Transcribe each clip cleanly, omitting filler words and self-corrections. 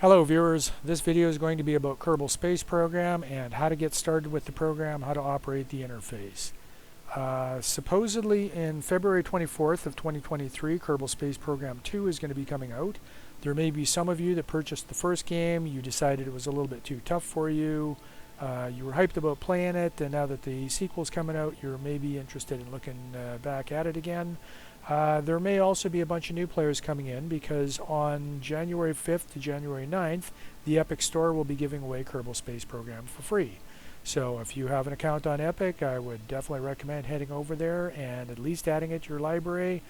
Hello viewers, this video is going to be about Kerbal Space Program and how to get started with the program, how to operate the interface. Supposedly in February 24th of 2023, Kerbal Space Program 2 is going to be coming out. There may be some of you that purchased the first game, you decided it was a little bit too tough for you, you were hyped about playing it, and now that the sequel's coming out, you're maybe interested in looking back at it again. There may also be a bunch of new players coming in because on January 5th to January 9th, the Epic Store will be giving away Kerbal Space Program for free. So if you have an account on Epic, I would definitely recommend heading over there and at least adding it to your library.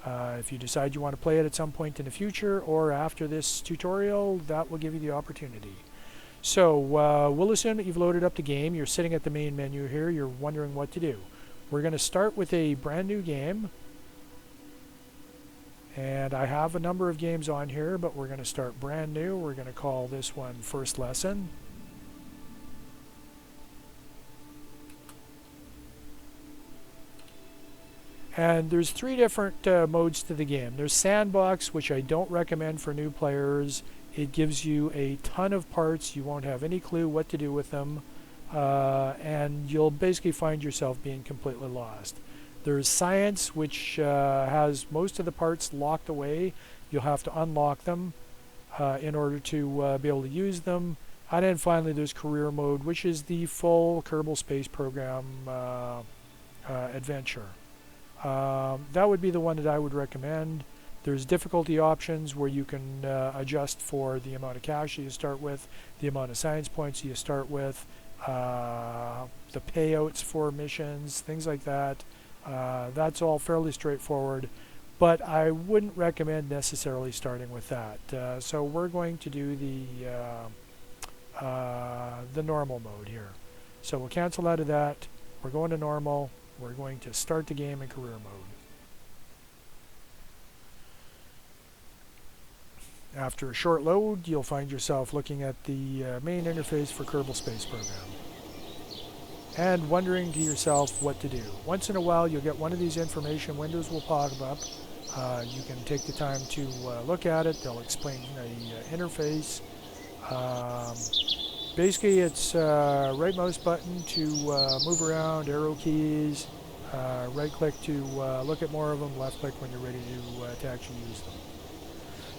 If you decide you want to play it at some point in the future or after this tutorial, that will give you the opportunity. So we'll assume that you've loaded up the game, you're sitting at the main menu here, you're wondering what to do. We're going to start with a brand new game. And I have a number of games on here, but we're going to start brand new. We're going to call this one First Lesson. And there's three different modes to the game. There's Sandbox, which I don't recommend for new players. It gives you a ton of parts. You won't have any clue what to do with them. And you'll basically find yourself being completely lost. There's Science, which has most of the parts locked away. You'll have to unlock them in order to be able to use them. And then finally there's Career Mode, which is the full Kerbal Space Program adventure. That would be the one that I would recommend. There's difficulty options where you can adjust for the amount of cash you start with, the amount of science points you start with, the payouts for missions, things like that. That's all fairly straightforward, but I wouldn't recommend necessarily starting with that. So we're going to do the normal mode here. So we'll cancel out of that. We're going to normal. We're going to start the game in career mode. After a short load, you'll find yourself looking at the main interface for Kerbal Space Program and wondering to yourself what to do. Once in a while you'll get one of these information windows will pop up. You can take the time to look at it. They'll explain the interface. Basically it's right mouse button to move around, arrow keys, right click to look at more of them, left click when you're ready to actually use them.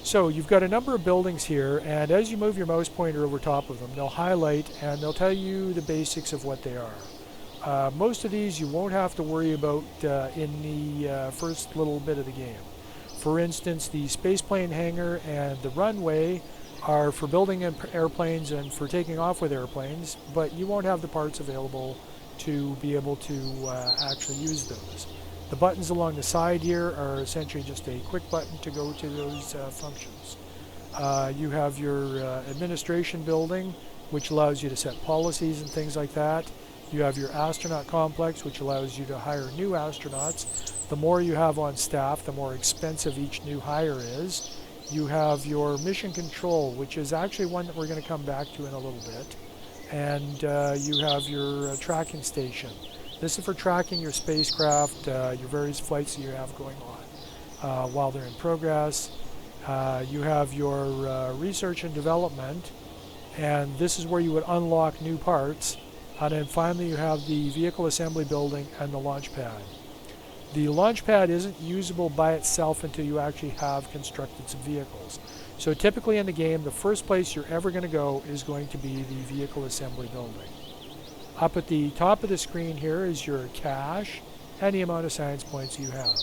So you've got a number of buildings here, and as you move your mouse pointer over top of them, they'll highlight and they'll tell you the basics of what they are. Most of these you won't have to worry about in the first little bit of the game. For instance, the spaceplane hangar and the runway are for building airplanes and for taking off with airplanes, but you won't have the parts available to be able to actually use those. The buttons along the side here are essentially just a quick button to go to those functions. You have your administration building, which allows you to set policies and things like that. You have your astronaut complex, which allows you to hire new astronauts. The more you have on staff, the more expensive each new hire is. You have your mission control, which is actually one that we're going to come back to in a little bit. And you have your tracking station. This is for tracking your spacecraft, your various flights that you have going on while they're in progress. You have your research and development, and this is where you would unlock new parts. And then finally you have the vehicle assembly building and the launch pad. The launch pad isn't usable by itself until you actually have constructed some vehicles. So typically in the game, the first place you're ever going to go is going to be the vehicle assembly building. Up at the top of the screen here is your cash and the amount of science points you have.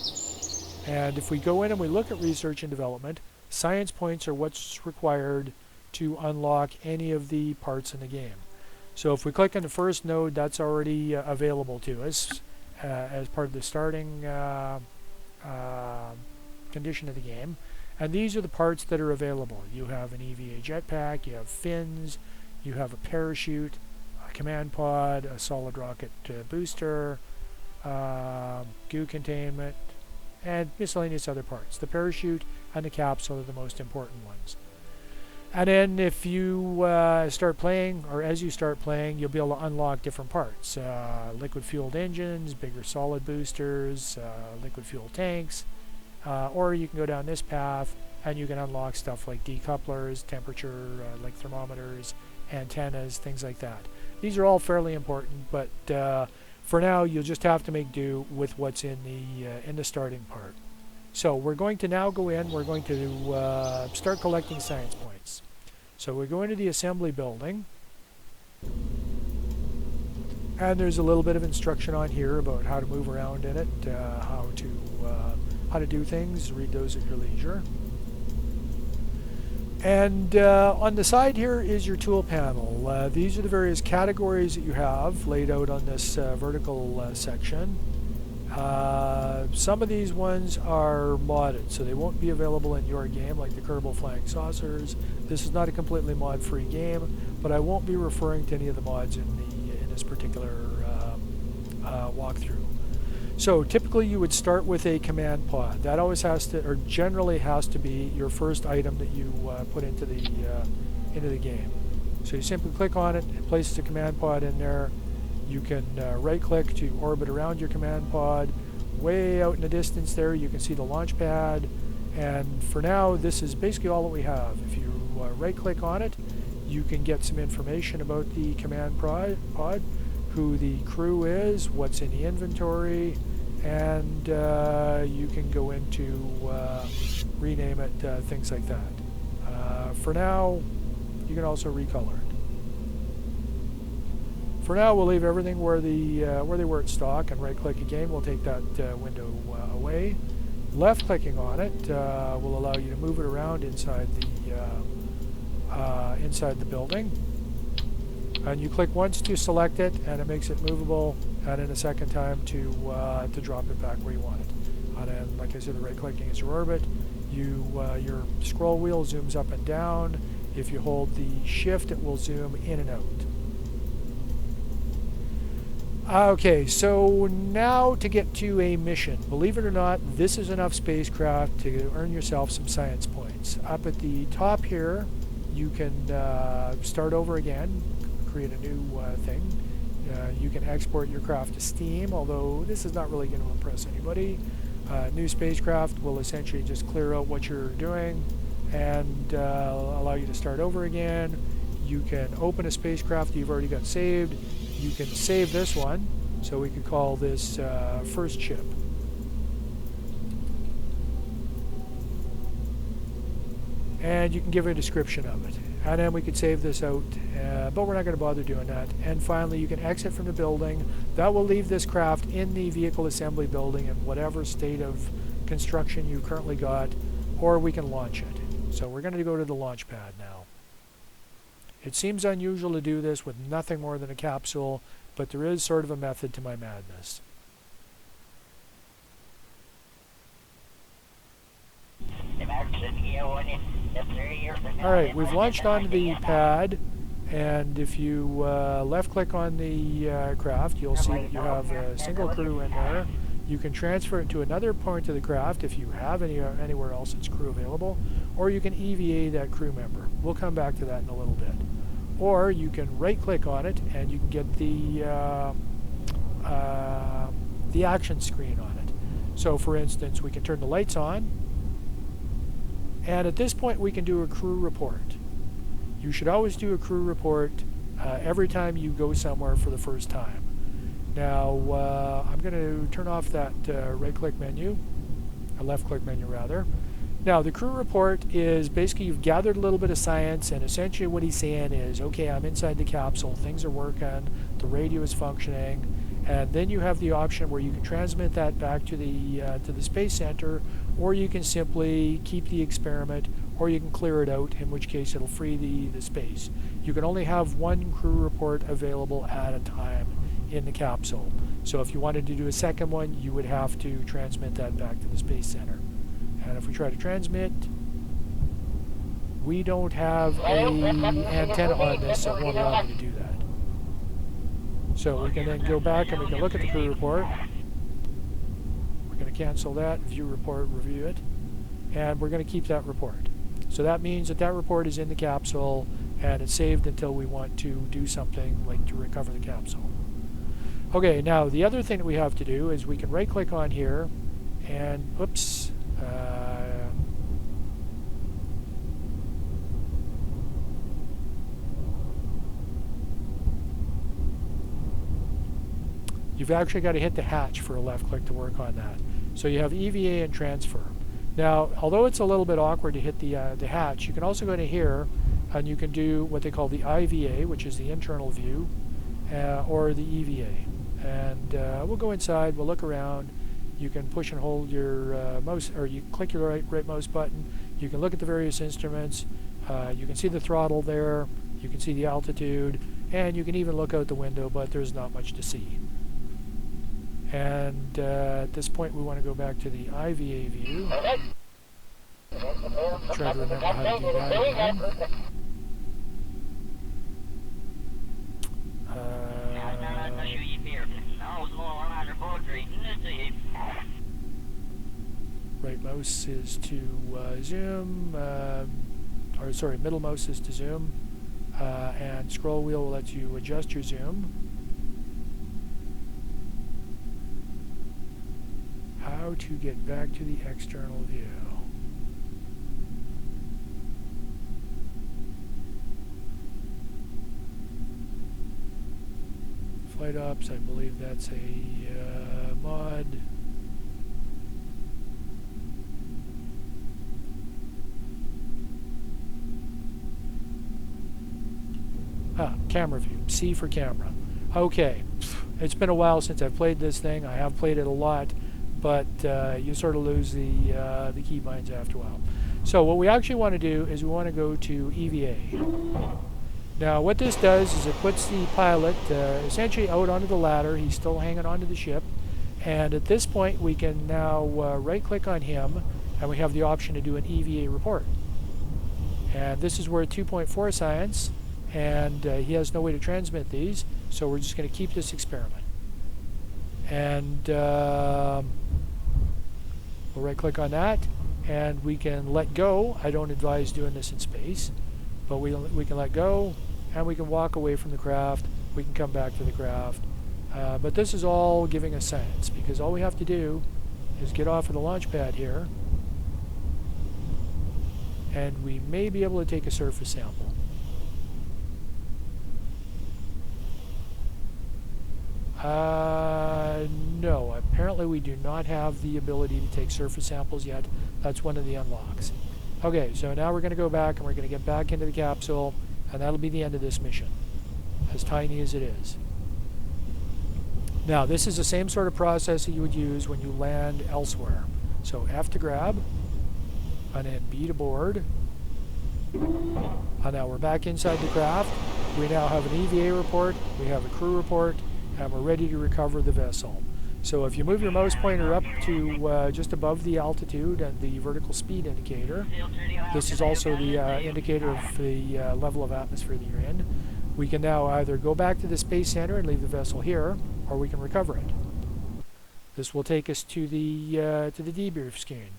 And if we go in and we look at research and development, science points are what's required to unlock any of the parts in the game. So if we click on the first node, that's already available to us as part of the starting condition of the game. And these are the parts that are available. You have an EVA jetpack, you have fins, you have a parachute, command pod, a solid rocket booster, goo containment, and miscellaneous other parts. The parachute and the capsule are the most important ones. And then if you start playing, or as you start playing, you'll be able to unlock different parts. Liquid fueled engines, bigger solid boosters, liquid fuel tanks, or you can go down this path and you can unlock stuff like decouplers, temperature, like thermometers, antennas, things like that. These are all fairly important, but for now you'll just have to make do with what's in the starting part. So we're going to now go in, we're going to start collecting science points. So we go into the assembly building, and there's a little bit of instruction on here about how to move around in it, how to do things. Read those at your leisure. And on the side here is your tool panel. These are the various categories that you have laid out on this vertical section. Some of these ones are modded, so they won't be available in your game, like the Kerbal Flying Saucers. This is not a completely mod-free game, but I won't be referring to any of the mods in this particular walkthrough. So typically you would start with a command pod. That always has to, or generally has to be, your first item that you put into the game. So you simply click on it, it places a command pod in there. You can right-click to orbit around your command pod. Way out in the distance there, you can see the launch pad. And for now, this is basically all that we have. If you right-click on it, you can get some information about the command pod, who the crew is, what's in the inventory, and you can go into rename it, things like that. For now, you can also recolor it. For now, we'll leave everything where they were at stock, and right-click again will take that window away. Left-clicking on it will allow you to move it around inside the building. And you click once to select it, and it makes it movable, and then a second time to drop it back where you want it. And then, like I said, the right-clicking is your orbit. Your scroll wheel zooms up and down. If you hold the shift, it will zoom in and out. Okay, so now to get to a mission. Believe it or not, this is enough spacecraft to earn yourself some science points. Up at the top here, you can start over again, create a new thing. You can export your craft to Steam, although this is not really going to impress anybody. New spacecraft will essentially just clear out what you're doing and allow you to start over again. You can open a spacecraft you've already got saved. You can save this one, so we could call this first ship. And you can give a description of it. And then we could save this out, but we're not going to bother doing that. And finally, you can exit from the building. That will leave this craft in the vehicle assembly building in whatever state of construction you currently got, or we can launch it. So we're going to go to the launch pad now. It seems unusual to do this with nothing more than a capsule, but there is sort of a method to my madness. Alright, we've launched onto the pad, and if you left-click on the craft, you'll see that you have a single crew in there. You can transfer it to another point of the craft if you have anywhere else that's crew available, or you can EVA that crew member. We'll come back to that in a little bit. Or you can right-click on it and you can get the action screen on it. So for instance, we can turn the lights on, and at this point we can do a crew report. You should always do a crew report every time you go somewhere for the first time. Now I'm going to turn off that right-click menu, a left-click menu rather. Now the crew report is basically you've gathered a little bit of science, and essentially what he's saying is, okay, I'm inside the capsule, things are working, the radio is functioning, and then you have the option where you can transmit that back to the Space Center, or you can simply keep the experiment, or you can clear it out, in which case it'll free the space. You can only have one crew report available at a time in the capsule. So if you wanted to do a second one, you would have to transmit that back to the Space Center. And if we try to transmit, we don't have an antenna on this, so it won't allow me to do that. So we can then go back and we can look at the crew report. We're going to cancel that, view report, review it, and we're going to keep that report. So that means that that report is in the capsule and it's saved until we want to do something like to recover the capsule. Okay, now the other thing that we have to do is we can right-click on here and, oops, you've actually got to hit the hatch for a left click to work on that. So you have EVA and transfer. Now, although it's a little bit awkward to hit the hatch, you can also go to here and you can do what they call the IVA, which is the internal view, or the EVA. And we'll go inside, we'll look around. You can push and hold your mouse, or you click your right mouse button. You can look at the various instruments. You can see the throttle there. You can see the altitude. And you can even look out the window, but there's not much to see. And at this point, we want to go back to the IVA view. Try to remember how to do that again. Right mouse is to zoom, or sorry, middle mouse is to zoom, and scroll wheel will let you adjust your zoom. How to get back to the external view. Flight ops, I believe that's a mod. Camera view, C for camera. Okay, it's been a while since I've played this thing. I have played it a lot, but you sort of lose the keybinds after a while. So what we actually want to do is we want to go to EVA. Now what this does is it puts the pilot essentially out onto the ladder. He's still hanging onto the ship, and at this point we can now right click on him, and we have the option to do an EVA report. And this is where 2.4 science, and he has no way to transmit these, so we're just going to keep this experiment. And we'll right click on that, and we can let go. I don't advise doing this in space, but we can let go, and we can walk away from the craft. We can come back to the craft. But this is all giving us science, because all we have to do is get off of the launch pad here, and we may be able to take a surface sample. No, apparently we do not have the ability to take surface samples yet. That's one of the unlocks. Okay, so now we're going to go back and we're going to get back into the capsule, and that'll be the end of this mission, as tiny as it is. Now, this is the same sort of process that you would use when you land elsewhere. So F to grab, and then B to board. And now we're back inside the craft. We now have an EVA report, we have a crew report, and we're ready to recover the vessel. So if you move your mouse pointer up to just above the altitude and the vertical speed indicator, this is also the indicator of the level of atmosphere that you're in, we can now either go back to the Space Center and leave the vessel here, or we can recover it. This will take us to the debrief screen.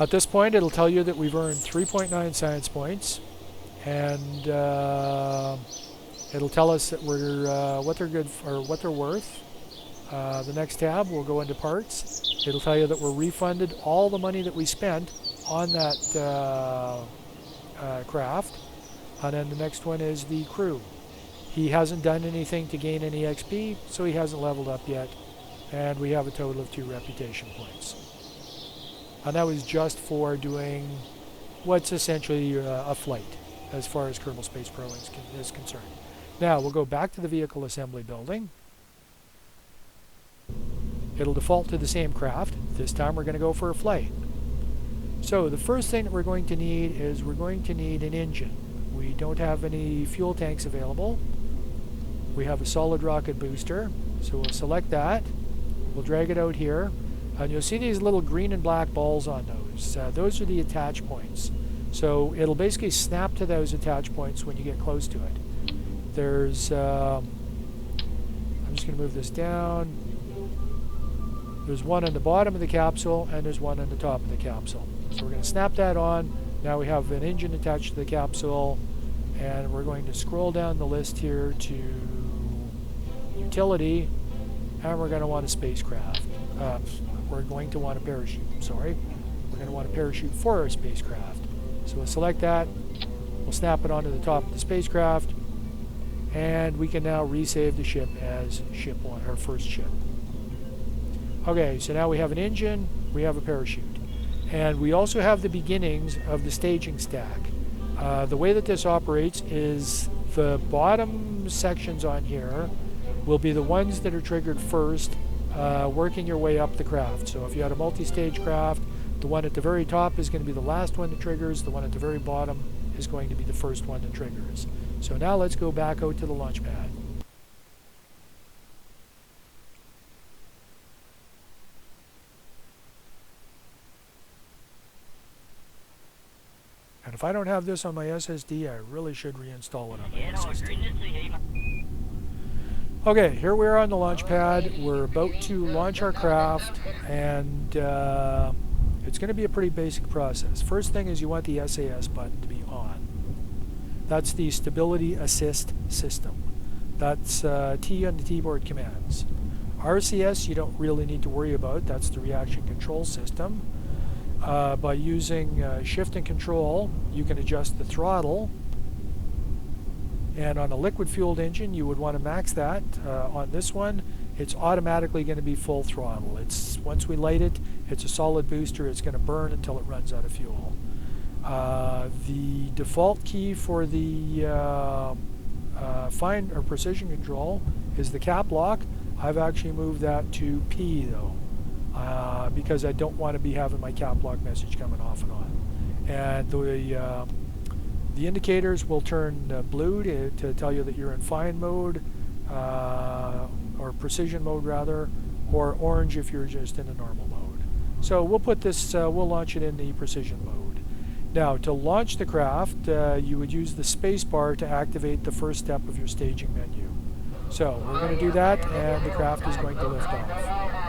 At this point, it'll tell you that we've earned 3.9 science points, and it'll tell us that we're what they're good for, or what they're worth. The next tab, we'll go into parts. It'll tell you that we're refunded all the money that we spent on that craft, and then the next one is the crew. He hasn't done anything to gain any XP, so he hasn't leveled up yet, and we have a total of 2 reputation points. And that was just for doing what's essentially a flight, as far as Kerbal Space Program is concerned. Now, we'll go back to the vehicle assembly building. It'll default to the same craft. This time we're going to go for a flight. So the first thing that we're going to need is we're going to need an engine. We don't have any fuel tanks available. We have a solid rocket booster, so we'll select that. We'll drag it out here. And you'll see these little green and black balls on those. Those are the attach points. So it'll basically snap to those attach points when you get close to it. There's, I'm just going to move this down. There's one on the bottom of the capsule, and there's one on the top of the capsule. So we're going to snap that on. Now we have an engine attached to the capsule, and we're going to scroll down the list here to utility, and we're going to want a spacecraft. We're going to want a parachute, sorry. we're going to want a parachute for our spacecraft. So we'll select that, we'll snap it onto the top of the spacecraft, and we can now resave the ship as ship 1, our first ship. Okay, so now we have an engine, we have a parachute. And we also have the beginnings of the staging stack. The way that this operates is the bottom sections on here will be the ones that are triggered first, working your way up the craft. So if you had a multi-stage craft, the one at the very top is going to be the last one that triggers, the one at the very bottom is going to be the first one that triggers. So now let's go back out to the launch pad. And if I don't have this on my SSD, I really should reinstall it on my SSD. Okay, here we are on the launch pad. We're about to launch our craft, and it's going to be a pretty basic process. First thing is you want the SAS button to be on. That's the Stability Assist System. That's T on the keyboard commands. RCS you don't really need to worry about. That's the Reaction Control System. By using Shift and Control, you can adjust the throttle. And on a liquid-fueled engine, you would want to max that. On this one, it's automatically going to be full throttle. Once we light it, it's a solid booster. It's going to burn until it runs out of fuel. The default key for the fine or precision control is the cap lock. I've actually moved that to P though. Because I don't want to be having my cap lock message coming off and on. And the indicators will turn blue to tell you that you're in fine mode, or precision mode rather, or orange if you're just in a normal mode. So we'll put this, we'll launch it in the precision mode. Now to launch the craft, you would use the space bar to activate the first step of your staging menu. So we're going to do that, and the craft is going to lift off.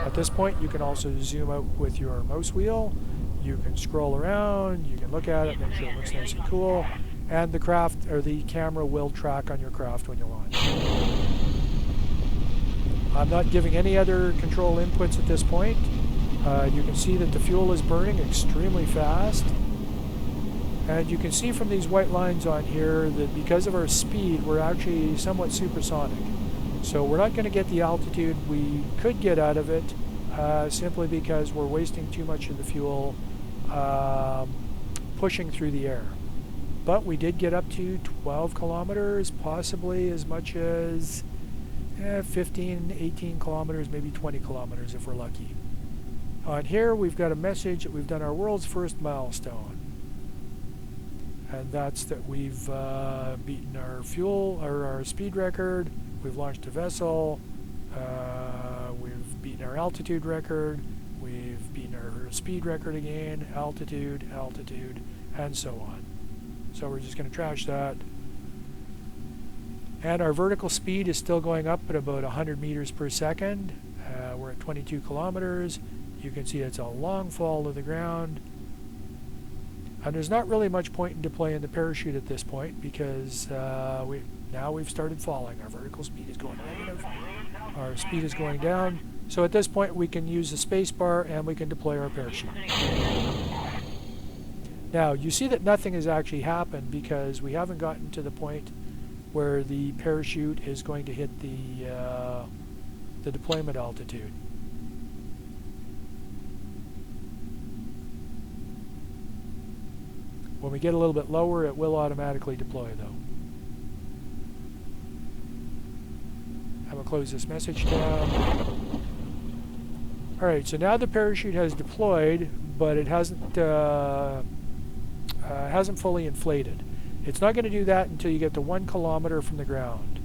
At this point, you can also zoom out with your mouse wheel. You can scroll around, you can look at it, make sure it looks nice and cool, and the craft or the camera will track on your craft when you launch. I'm not giving any other control inputs at this point. You can see that the fuel is burning extremely fast. And you can see from these white lines on here that because of our speed, we're actually somewhat supersonic. So we're not going to get the altitude we could get out of it simply because we're wasting too much of the fuel pushing through the air. But we did get up to 12 kilometers, possibly as much as 15, 18 kilometers, maybe 20 kilometers if we're lucky. On here we've got a message that we've done our world's first milestone. And that's that we've beaten our fuel, or our speed record, we've launched a vessel, we've beaten our altitude record, we've beaten our speed record again, altitude, and so on. So we're just going to trash that. And our vertical speed is still going up at about 100 meters per second. We're at 22 kilometers. You can see it's a long fall to the ground. And there's not really much point in deploying the parachute at this point because now we've started falling. Our vertical speed is going negative. Our speed is going down. So at this point we can use the space bar and we can deploy our parachute. Now you see that nothing has actually happened because we haven't gotten to the point where the parachute is going to hit the deployment altitude. When we get a little bit lower, it will automatically deploy though. I'm going to close this message tab. Alright, so now the parachute has deployed, but it hasn't fully inflated. It's not going to do that until you get to 1 kilometer from the ground.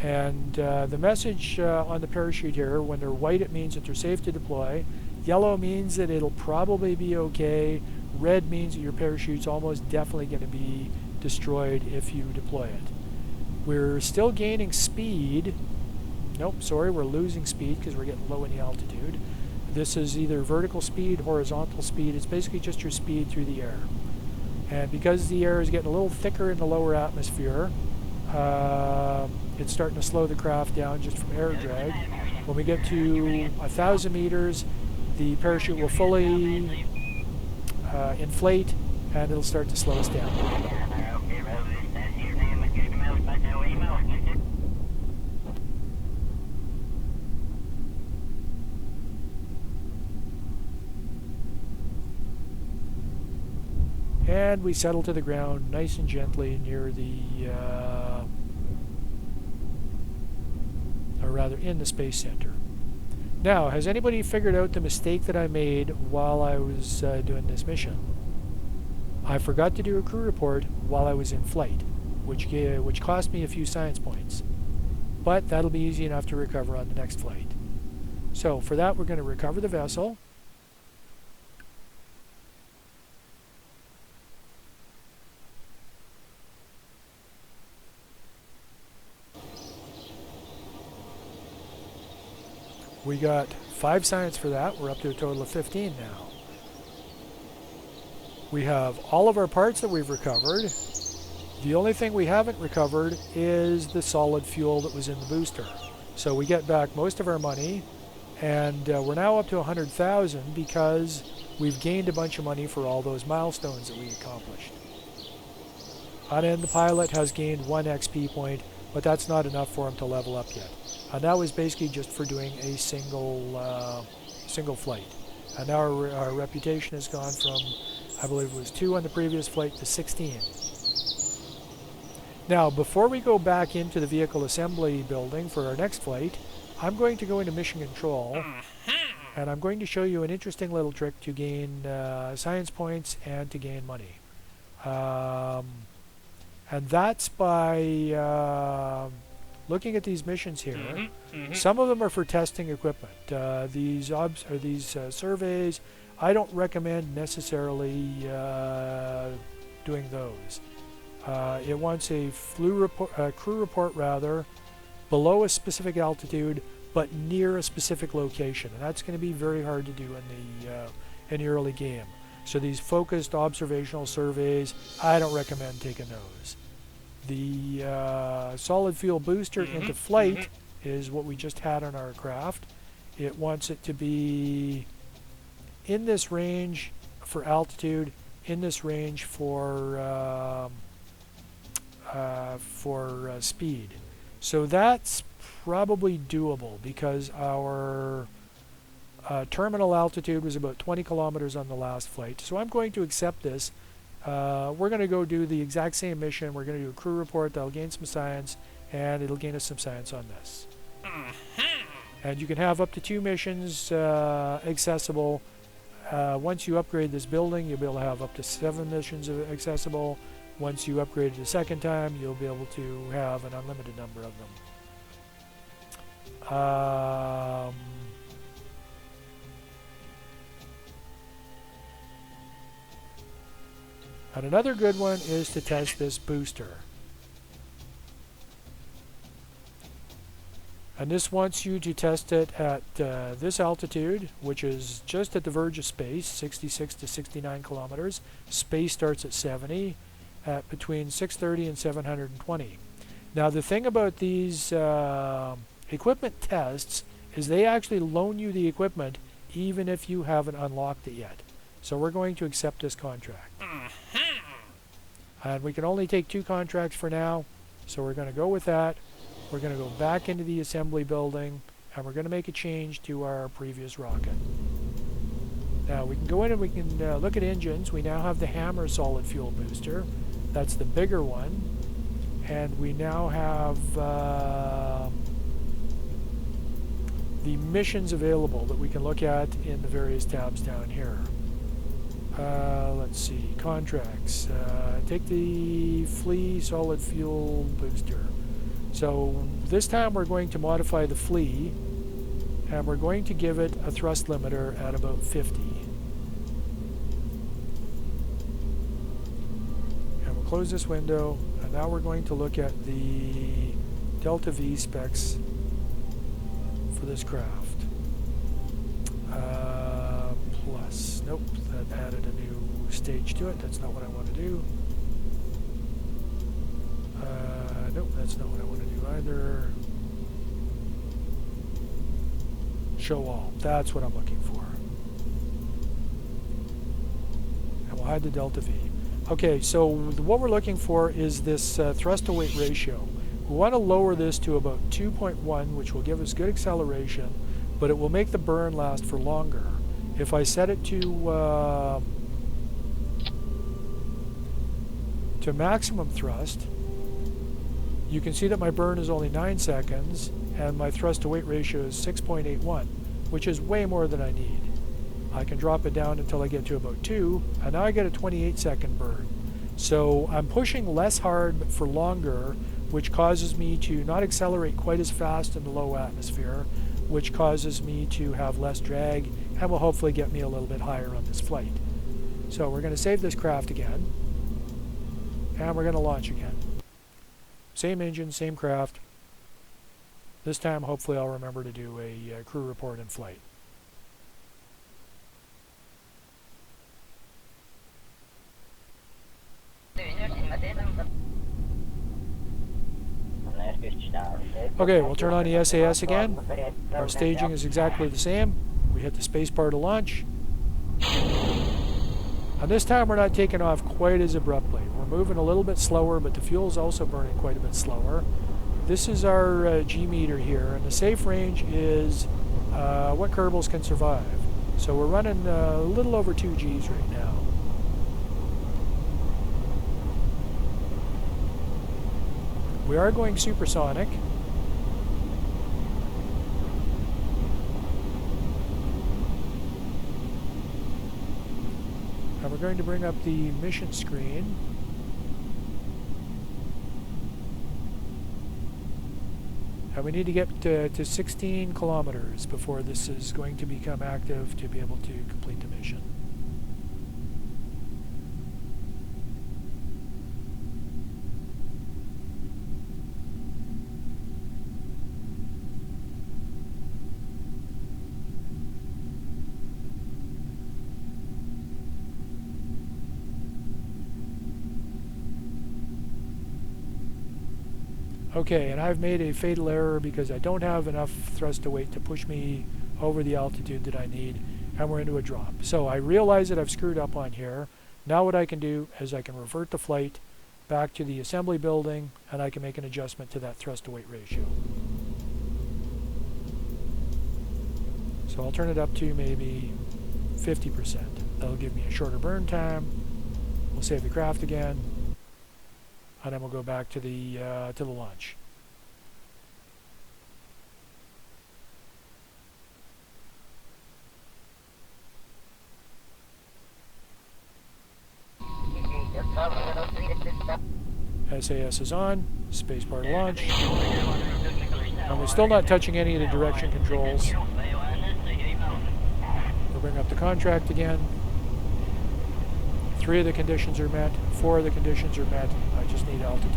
And the message on the parachute here, when they're white it means that they're safe to deploy. Yellow means that it'll probably be okay. Red means that your parachute's almost definitely going to be destroyed if you deploy it. We're still gaining speed. Nope, sorry, we're losing speed because we're getting low in the altitude. This is either vertical speed, horizontal speed. It's basically just your speed through the air. And because the air is getting a little thicker in the lower atmosphere, it's starting to slow the craft down just from air drag. When we get to 1,000 meters, the parachute will fully inflate, and it'll start to slow us down. And we settle to the ground nice and gently near the, or rather in the Space Center. Now, has anybody figured out the mistake that I made while I was doing this mission? I forgot to do a crew report while I was in flight, which cost me a few science points. But that'll be easy enough to recover on the next flight. So for that, we're going to recover the vessel. We got 5 science for that. We're up to a total of 15 now. We have all of our parts that we've recovered. The only thing we haven't recovered is the solid fuel that was in the booster. So we get back most of our money, and we're now up to 100,000 because we've gained a bunch of money for all those milestones that we accomplished. And the pilot has gained 1 XP point, but that's not enough for him to level up yet. And that was basically just for doing a single flight. And now our reputation has gone from, I believe it was 2 on the previous flight, to 16. Now, before we go back into the vehicle assembly building for our next flight, I'm going to go into mission control, and I'm going to show you an interesting little trick to gain science points and to gain money. And that's by looking at these missions here. Some of them are for testing equipment. These surveys, I don't recommend necessarily doing those. It wants a crew report rather, below a specific altitude, but near a specific location, and that's going to be very hard to do in the early game. So these focused observational surveys, I don't recommend taking those. The solid fuel booster into flight is what we just had on our craft. It wants it to be in this range for altitude, in this range for speed. So that's probably doable because our terminal altitude was about 20 kilometers on the last flight. So I'm going to accept this. We're going to go do the exact same mission. We're going to do a crew report that'll gain some science, and it'll gain us some science on this. And you can have up to 2 missions accessible. Once you upgrade this building, you'll be able to have up to 7 missions accessible. Once you upgrade it a second time, you'll be able to have an unlimited number of them. And another good one is to test this booster. And this wants you to test it at this altitude, which is just at the verge of space, 66 to 69 kilometers. Space starts at 70, at between 630 and 720. Now the thing about these equipment tests is they actually loan you the equipment even if you haven't unlocked it yet. So we're going to accept this contract. And we can only take 2 contracts for now, so we're going to go with that. We're going to go back into the assembly building, and we're going to make a change to our previous rocket. Now we can go in and we can look at engines. We now have the Hammer solid fuel booster. That's the bigger one. And we now have the missions available that we can look at in the various tabs down here. Let's see, contracts. Take the Flea solid fuel booster. So this time we're going to modify the Flea, and we're going to give it a thrust limiter at about 50. And we'll close this window, and now we're going to look at the Delta V specs for this craft. Plus, nope, that added a new stage to it. That's not what I want to do. Nope, that's not what I want to do either. Show all. That's what I'm looking for. we'll hide the delta V. Okay, so what we're looking for is this thrust to weight ratio. We want to lower this to about 2.1, which will give us good acceleration, but it will make the burn last for longer. If I set it to maximum thrust, you can see that my burn is only 9 seconds, and my thrust to weight ratio is 6.81, which is way more than I need. I can drop it down until I get to about 2, and now I get a 28-second burn. So I'm pushing less hard but for longer, which causes me to not accelerate quite as fast in the low atmosphere, which causes me to have less drag and will hopefully get me a little bit higher on this flight. So we're going to save this craft again, and we're going to launch again. Same engine, same craft. This time hopefully I'll remember to do a crew report in flight. Okay, we'll turn on the SAS again. Our staging is exactly the same. We hit the space bar to launch. And this time we're not taking off quite as abruptly. We're moving a little bit slower, but the fuel is also burning quite a bit slower. This is our G meter here, and the safe range is what Kerbals can survive. So we're running a little over 2 Gs right now. We are going supersonic. And we're going to bring up the mission screen. And we need to get to 16 kilometers before this is going to become active to be able to complete the mission. Okay, and I've made a fatal error because I don't have enough thrust to weight to push me over the altitude that I need, and we're into a drop. So I realize that I've screwed up on here. Now what I can do is I can revert the flight back to the assembly building, and I can make an adjustment to that thrust to weight ratio. So I'll turn it up to maybe 50%. That'll give me a shorter burn time. We'll save the craft again, and then we'll go back to the launch. SAS is on, spacebar to launch, and we're still not touching any of the direction controls. We'll bring up the contract again. 3 of the conditions are met, 4 of the conditions are met. I just need altitude.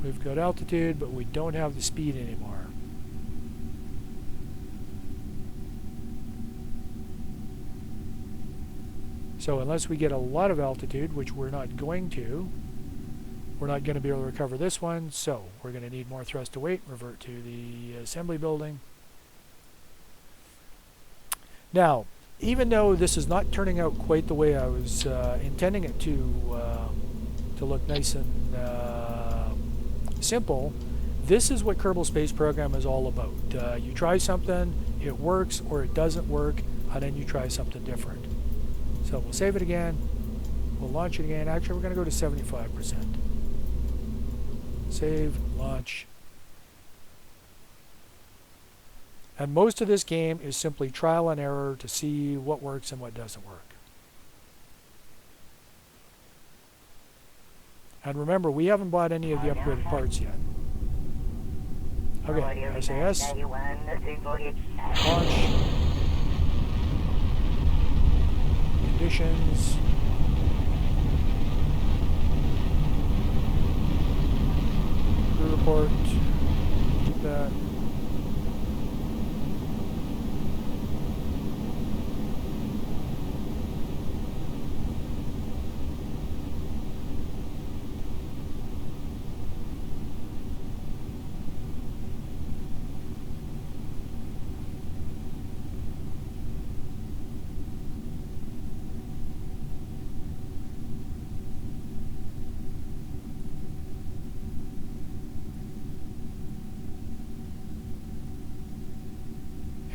We've got altitude, but we don't have the speed anymore. So unless we get a lot of altitude, which we're not going to, we're not going to be able to recover this one, so we're going to need more thrust to weight, revert to the assembly building. Now, even though this is not turning out quite the way I was intending it to look nice and simple, this is what Kerbal Space Program is all about. You try something, it works or it doesn't work, and then you try something different. So we'll save it again, we'll launch it again. Actually, we're going to go to 75%. Save, launch. And most of this game is simply trial and error to see what works and what doesn't work. And remember, we haven't bought any of the upgraded parts yet. Okay, SAS. Launch. Conditions. Crew report. Keep that.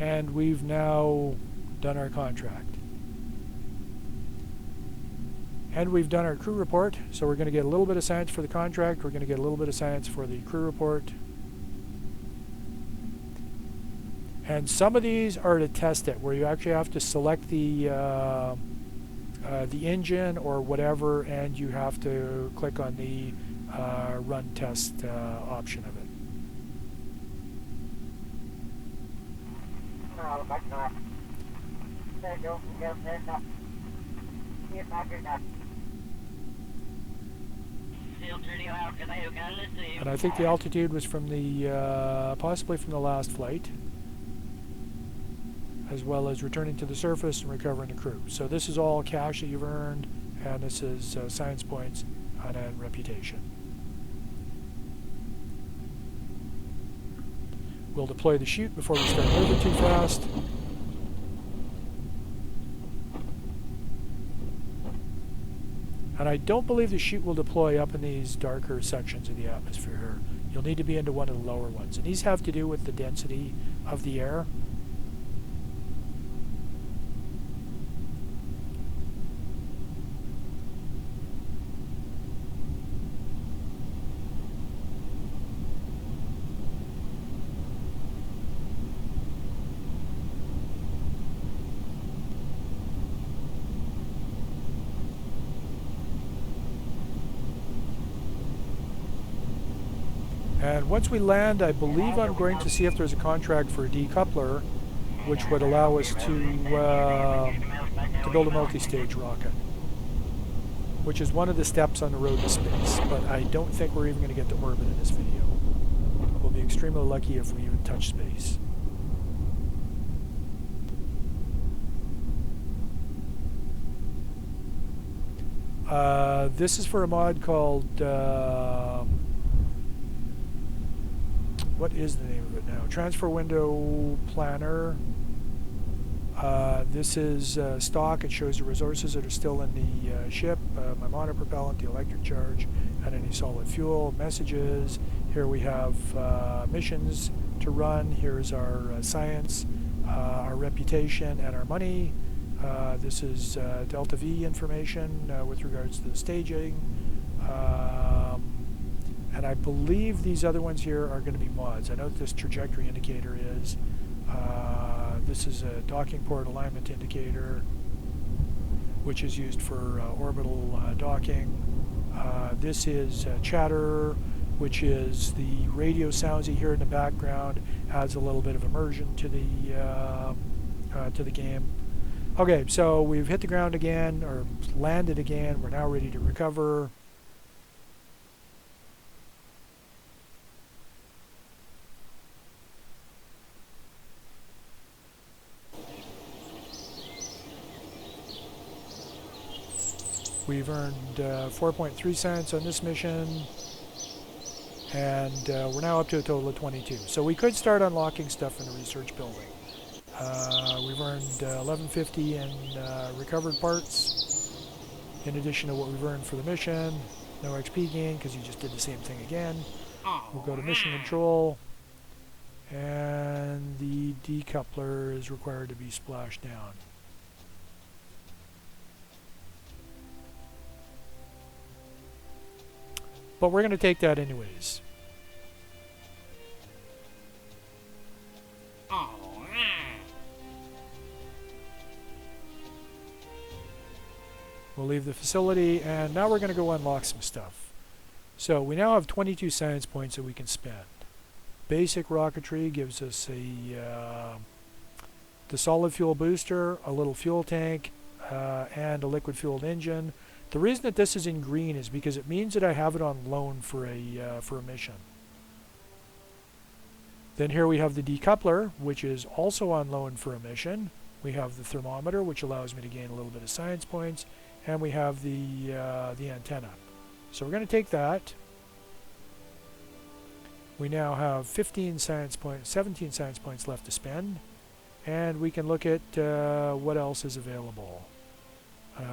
And we've now done our contract. And we've done our crew report, so we're going to get a little bit of science for the contract, we're going to get a little bit of science for the crew report. And some of these are to test it, where you actually have to select the engine or whatever, and you have to click on the run test option of it. And I think the altitude was from the, possibly from the last flight, as well as returning to the surface and recovering the crew. So this is all cash that you've earned, and this is science points and reputation. We'll deploy the chute before we start moving too fast. And I don't believe the chute will deploy up in these darker sections of the atmosphere here. You'll need to be into one of the lower ones. And these have to do with the density of the air. And once we land, I believe I'm going to see if there's a contract for a decoupler, which would allow us to build a multi-stage rocket, which is one of the steps on the road to space. But I don't think we're even going to get to orbit in this video. We'll be extremely lucky if we even touch space. This is for a mod called, what is the name of it now? Transfer Window Planner. This is stock. It shows the resources that are still in the ship, my monopropellant, the electric charge, and any solid fuel. Messages. Here we have missions to run. Here's our science, our reputation, and our money. This is Delta V information with regards to the staging. And I believe these other ones here are going to be mods. I know that this trajectory indicator is. This is a docking port alignment indicator, which is used for orbital docking. This is chatter, which is the radio sounds you hear in the background. Adds a little bit of immersion to the game. Okay, so we've hit the ground again, or landed again. We're now ready to recover. We've earned 4.3 cents on this mission, and we're now up to a total of 22. So we could start unlocking stuff in the research building. We've earned 11.50 in recovered parts, in addition to what we've earned for the mission. No XP gain because you just did the same thing again. We'll go to mission control, and the decoupler is required to be splashed down. But we're going to take that anyways. We'll leave the facility, and now we're going to go unlock some stuff. So we now have 22 science points that we can spend. Basic rocketry gives us the solid fuel booster, a little fuel tank, and a liquid fueled engine. The reason that this is in green is because it means that I have it on loan for a mission. Then here we have the decoupler, which is also on loan for a mission. We have the thermometer, which allows me to gain a little bit of science points, and we have the antenna. So we're going to take that. We now have 17 science points left to spend, and we can look at what else is available.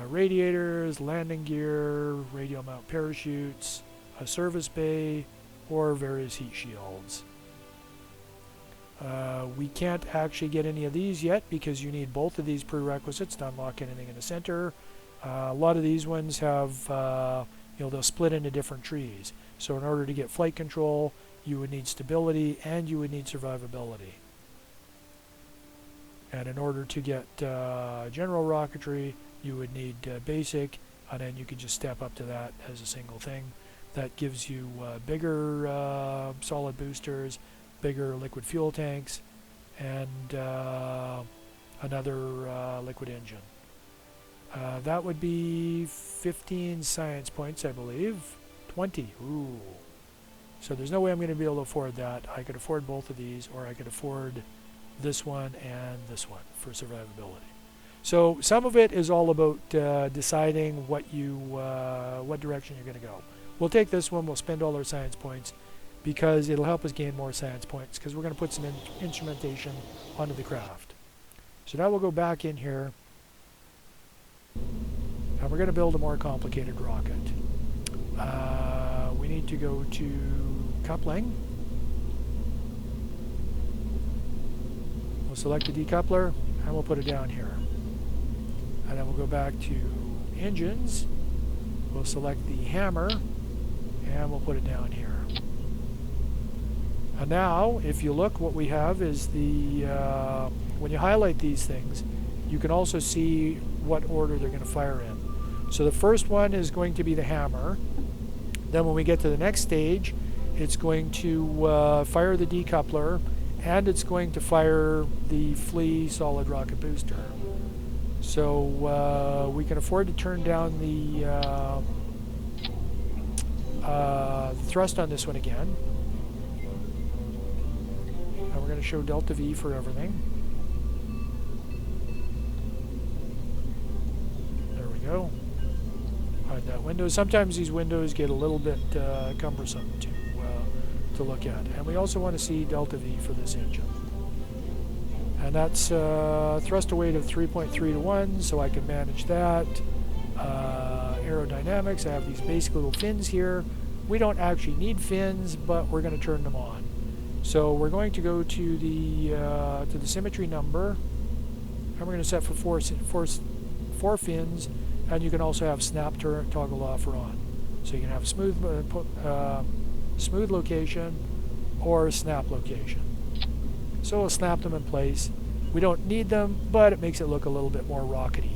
Radiators, landing gear, radial mount parachutes, a service bay, or various heat shields. We can't actually get any of these yet because you need both of these prerequisites to unlock anything in the center. A lot of these ones have, they'll split into different trees. So in order to get flight control, you would need stability and you would need survivability. And in order to get general rocketry, you would need basic, and then you could just step up to that as a single thing. That gives you bigger solid boosters, bigger liquid fuel tanks, and another liquid engine. That would be 15 science points, I believe. 20. Ooh. So there's no way I'm going to be able to afford that. I could afford both of these, or I could afford this one and this one for survivability. So some of it is all about deciding what direction you're going to go. We'll take this one. We'll spend all our science points because it'll help us gain more science points because we're going to put some instrumentation onto the craft. So now we'll go back in here and we're going to build a more complicated rocket. We need to go to coupling. We'll select the decoupler and we'll put it down here. And then we'll go back to engines. We'll select the hammer and we'll put it down here. And now, if you look, what we have is the, when you highlight these things, you can also see what order they're going to fire in. So the first one is going to be the hammer. Then when we get to the next stage, it's going to fire the decoupler, and it's going to fire the flea solid rocket booster. So we can afford to turn down the thrust on this one again. And we're going to show delta V for everything. There we go. Hide that window. Sometimes these windows get a little bit cumbersome to look at. And we also want to see delta V for this engine. And that's thrust to weight of 3.3 to 1, so I can manage that. Aerodynamics, I have these basic little fins here. We don't actually need fins, but we're going to turn them on. So we're going to go to the symmetry number, and we're going to set for four fins, and you can also have snap toggle off or on. So you can have smooth location or snap location. So we'll snap them in place. We don't need them, but it makes it look a little bit more rockety.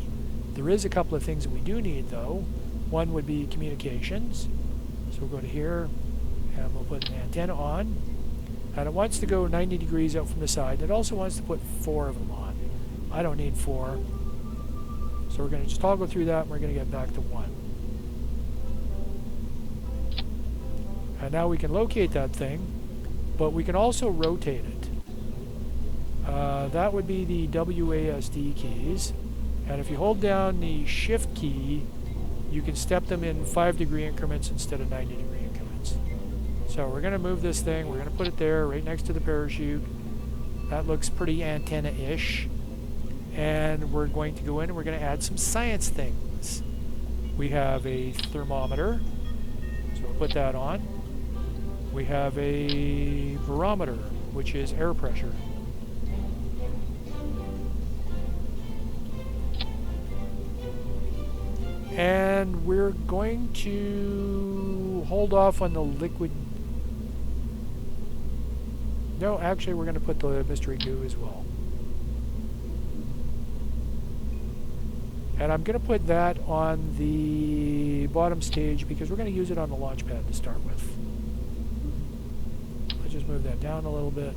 There is a couple of things that we do need though. One would be communications. So we'll go to here and we'll put an antenna on. And it wants to go 90 degrees out from the side. It also wants to put 4 of them on. I don't need 4. So we're going to just toggle through that and we're going to get back to 1. And now we can locate that thing, but we can also rotate it. That would be the WASD keys. And if you hold down the shift key, you can step them in 5-degree increments instead of 90-degree increments. So we're going to move this thing. We're going to put it there right next to the parachute. That looks pretty antenna-ish. And we're going to go in and we're going to add some science things. We have a thermometer. So we'll put that on. We have a barometer, which is air pressure. And we're going to hold off on the liquid. No, actually we're going to put the mystery goo as well. And I'm going to put that on the bottom stage because we're going to use it on the launch pad to start with. just move that down a little bit.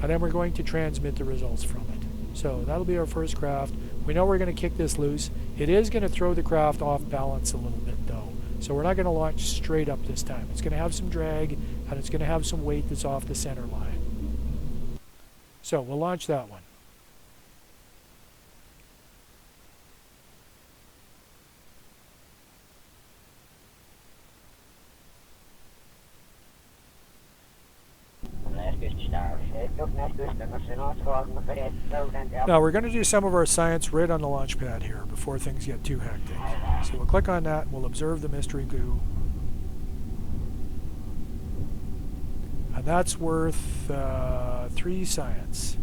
And then we're going to transmit the results from it. So that'll be our first craft. We know we're going to kick this loose. It is going to throw the craft off balance a little bit though. So we're not going to launch straight up this time. It's going to have some drag and it's going to have some weight that's off the center line. So we'll launch that one. Now we're going to do some of our science right on the launch pad here before things get too hectic. So we'll click on that and we'll observe the mystery goo. And that's worth 3 science.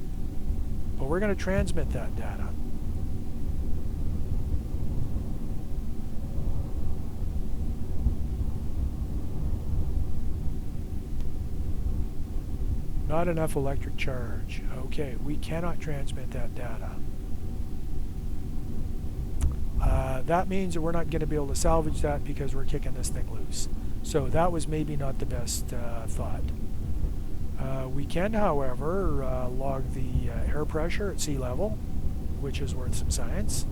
But we're going to transmit that data. Not enough electric charge. Okay, we cannot transmit that data. That means that we're not going to be able to salvage that because we're kicking this thing loose. So that was maybe not the best thought. We can, however, log the air pressure at sea level, which is worth some science.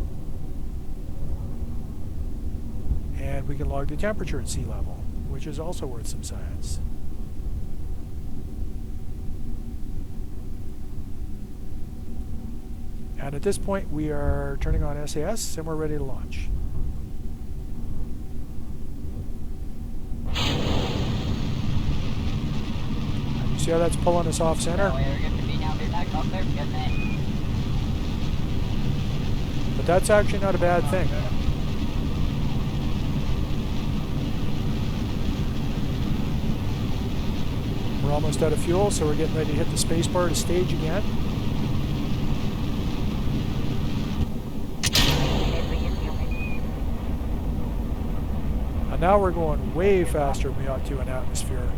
And we can log the temperature at sea level, which is also worth some science. And at this point, we are turning on SAS and we're ready to launch. And you see how that's pulling us off center? But that's actually not a bad thing. We're almost out of fuel, so we're getting ready to hit the space bar to stage again. Now we're going way faster than we ought to in atmosphere.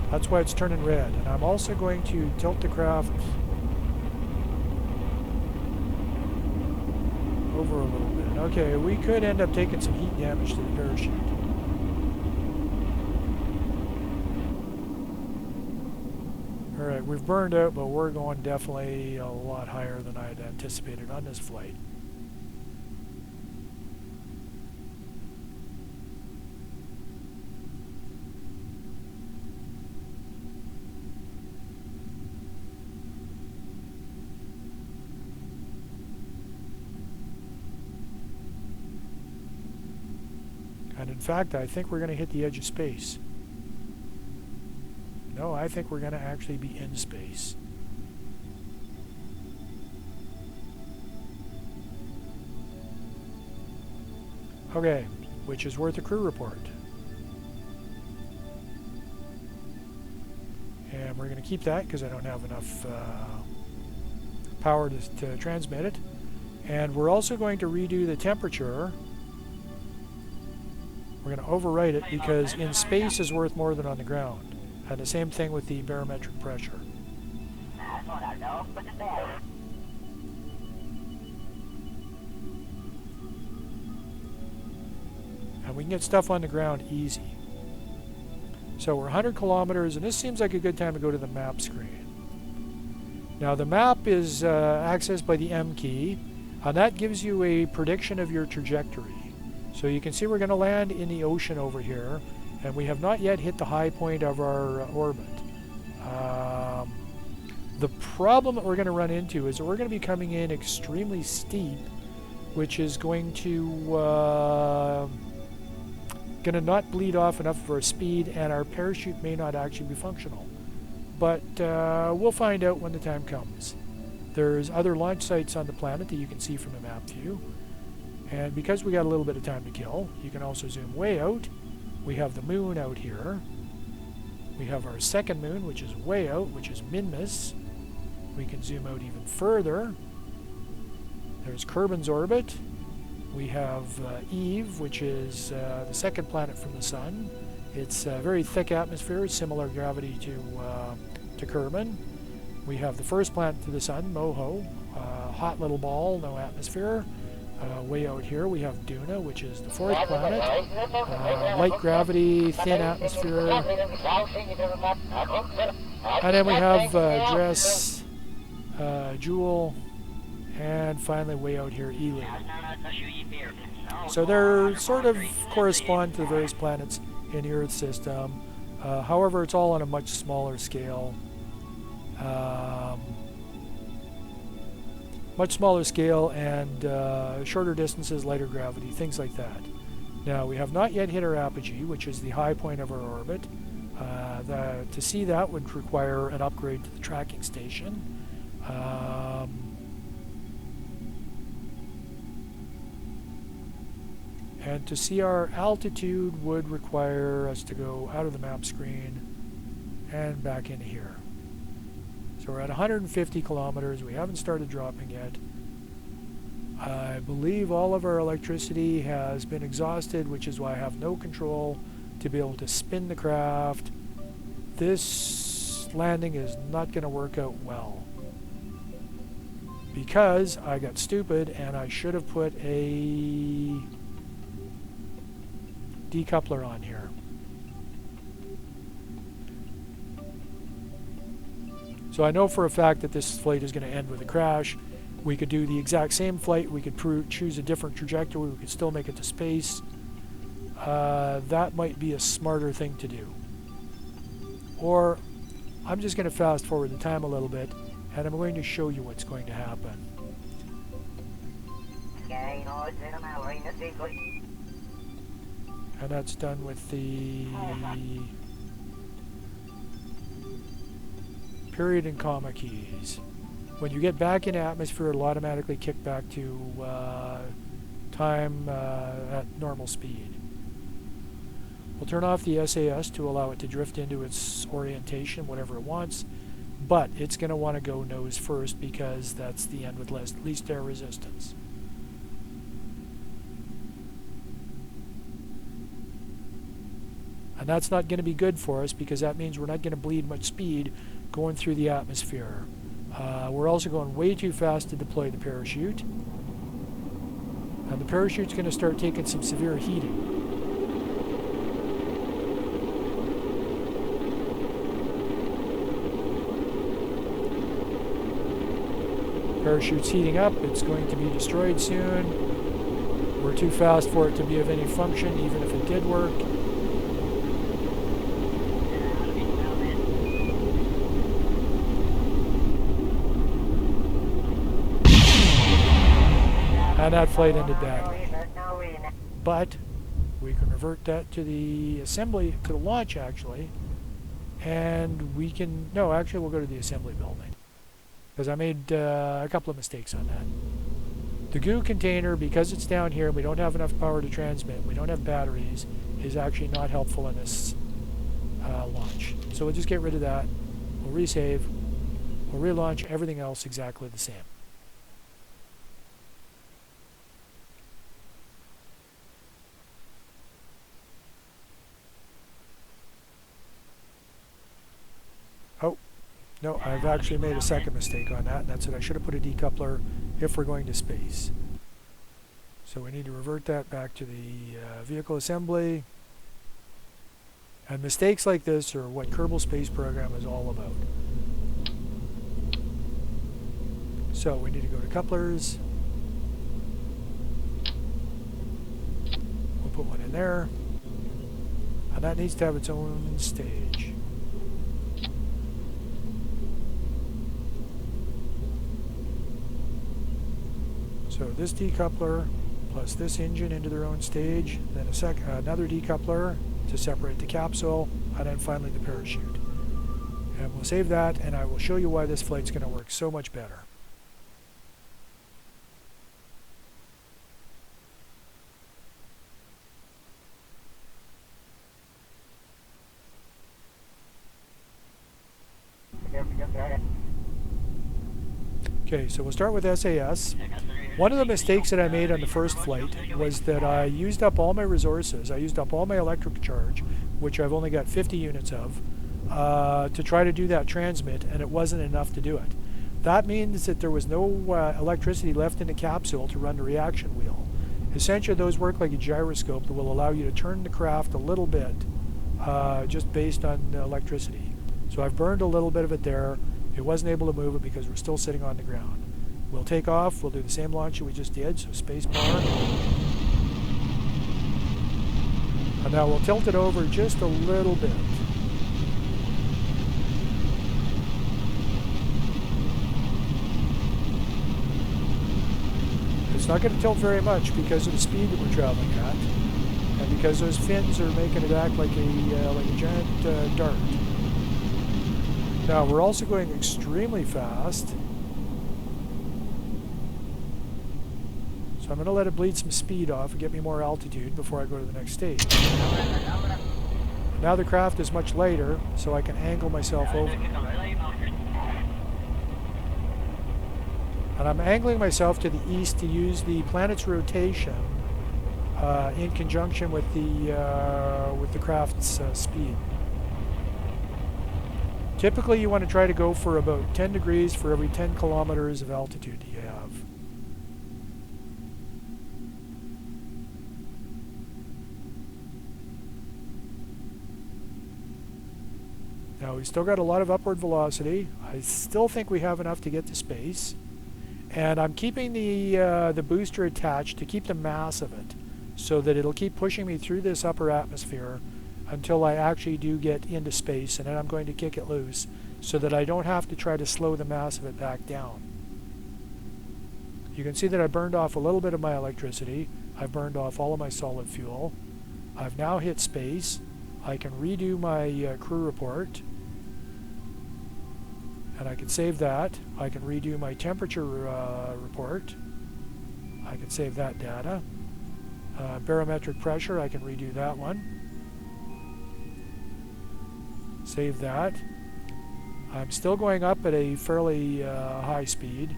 That's why it's turning red. And I'm also going to tilt the craft over a little bit. Okay, we could end up taking some heat damage to the parachute. Alright, we've burned out, but we're going definitely a lot higher than I had anticipated on this flight. And in fact, I think we're going to hit the edge of space. No, I think we're going to actually be in space. Okay, which is worth a crew report. And we're going to keep that because I don't have enough power to transmit it. And we're also going to redo the temperature. We're going to overwrite it because in space is worth more than on the ground. And the same thing with the barometric pressure. And we can get stuff on the ground easy. So we're 100 kilometers, and this seems like a good time to go to the map screen. Now the map is accessed by the M key, and that gives you a prediction of your trajectory. So you can see we're going to land in the ocean over here, and we have not yet hit the high point of our orbit. The problem that we're going to run into is that we're going to be coming in extremely steep, which is going to not bleed off enough of our speed, and our parachute may not actually be functional. But we'll find out when the time comes. There's other launch sites on the planet that you can see from the map view. And because we got a little bit of time to kill, you can also zoom way out. We have the moon out here. We have our second moon, which is way out, which is Minmus. We can zoom out even further. There's Kerbin's orbit. We have Eve, which is the second planet from the Sun. It's a very thick atmosphere, similar gravity to Kerbin. We have the first planet to the Sun, Moho. Hot little ball, no atmosphere. Way out here we have Duna, which is the fourth planet. Light gravity, thin atmosphere. And then we have Dress, Jewel, and finally way out here Elu. So they're sort of correspond to the various planets in the Earth system. However, it's all on a much smaller scale. Much smaller scale and shorter distances, lighter gravity, things like that. Now, we have not yet hit our apogee, which is the high point of our orbit. To see that would require an upgrade to the tracking station. And to see our altitude would require us to go out of the map screen and back into here. So we're at 150 kilometers. We haven't started dropping yet. I believe all of our electricity has been exhausted, which is why I have no control to be able to spin the craft. This landing is not going to work out well because I got stupid and I should have put a decoupler on here. So I know for a fact that this flight is going to end with a crash. We could do the exact same flight. We could choose a different trajectory. We could still make it to space. That might be a smarter thing to do. Or I'm just going to fast forward the time a little bit and I'm going to show you what's going to happen. And that's done with the period and comma keys. When you get back in atmosphere, it'll automatically kick back to time at normal speed. We'll turn off the SAS to allow it to drift into its orientation, whatever it wants, but it's going to want to go nose first because that's the end with least air resistance. And that's not going to be good for us because that means we're not going to bleed much speed going through the atmosphere. We're also going way too fast to deploy the parachute. And the parachute's going to start taking some severe heating. Parachute's heating up. It's going to be destroyed soon. We're too fast for it to be of any function, even if it did work. And that flight ended badly. But we can revert that to the assembly, to the launch actually, and we can, no, actually we'll go to the assembly building. Because I made a couple of mistakes on that. The goo container, because it's down here and we don't have enough power to transmit, we don't have batteries, is actually not helpful in this launch. So we'll just get rid of that, we'll resave, we'll relaunch, everything else exactly the same. Oh, no, I've actually made a second mistake on that, and that's that I should have put a decoupler if we're going to space. So we need to revert that back to the vehicle assembly. And mistakes like this are what Kerbal Space Program is all about. So we need to go to couplers. We'll put one in there. And that needs to have its own stage. So this decoupler plus this engine into their own stage, then another decoupler to separate the capsule, and then finally the parachute. And we'll save that, and I will show you why this flight's going to work so much better. Okay, so we'll start with SAS. One of the mistakes that I made on the first flight was that I used up all my resources. I used up all my electric charge, which I've only got 50 units of, to try to do that transmit, and it wasn't enough to do it. That means that there was no electricity left in the capsule to run the reaction wheel. Essentially, those work like a gyroscope that will allow you to turn the craft a little bit just based on electricity. So I've burned a little bit of it there. It wasn't able to move it because we're still sitting on the ground. We'll take off. We'll do the same launch that we just did, so space bar. And now we'll tilt it over just a little bit. It's not going to tilt very much because of the speed that we're traveling at, and because those fins are making it act like a giant dart. Now we're also going extremely fast, so I'm going to let it bleed some speed off and get me more altitude before I go to the next stage. Now the craft is much lighter, so I can angle myself over. And I'm angling myself to the east to use the planet's rotation in conjunction with the craft's speed. Typically you want to try to go for about 10 degrees for every 10 kilometers of altitude that you have. Now we've still got a lot of upward velocity. I still think we have enough to get to space. And I'm keeping the booster attached to keep the mass of it, so that it'll keep pushing me through this upper atmosphere until I actually do get into space, and then I'm going to kick it loose so that I don't have to try to slow the mass of it back down. You can see that I burned off a little bit of my electricity. I've burned off all of my solid fuel. I've now hit space. I can redo my crew report. And I can save that. I can redo my temperature report. I can save that data. Barometric pressure, I can redo that one. Save that. I'm still going up at a fairly high speed.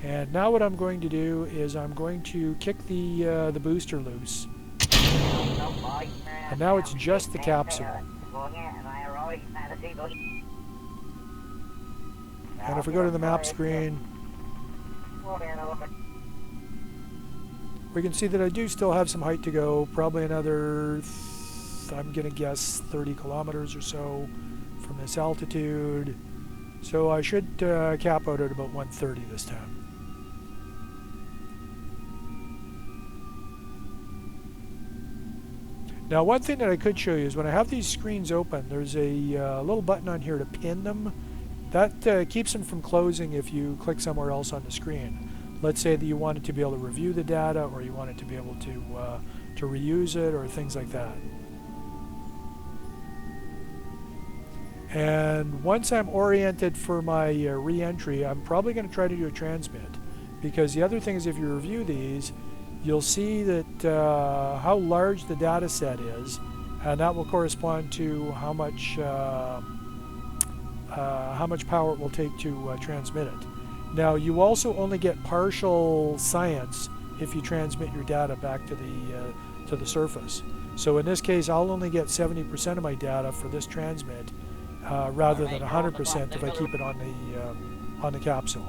And now what I'm going to do is I'm going to kick the booster loose. And now it's just the capsule. And if we go to the map screen, we can see that I do still have some height to go, probably another, I'm going to guess 30 kilometers or so from this altitude. So I should cap out at about 130 this time. Now one thing that I could show you is when I have these screens open, there's a little button on here to pin them. That keeps them from closing if you click somewhere else on the screen. Let's say that you wanted to be able to review the data, or you wanted to be able to reuse it, or things like that. And once I'm oriented for my re-entry, I'm probably going to try to do a transmit. Because the other thing is, if you review these, you'll see that how large the data set is, and that will correspond to how much power it will take to transmit it. Now, you also only get partial science if you transmit your data back to the surface. So in this case, I'll only get 70% of my data for this transmit, rather than 100% if I keep it on the capsule.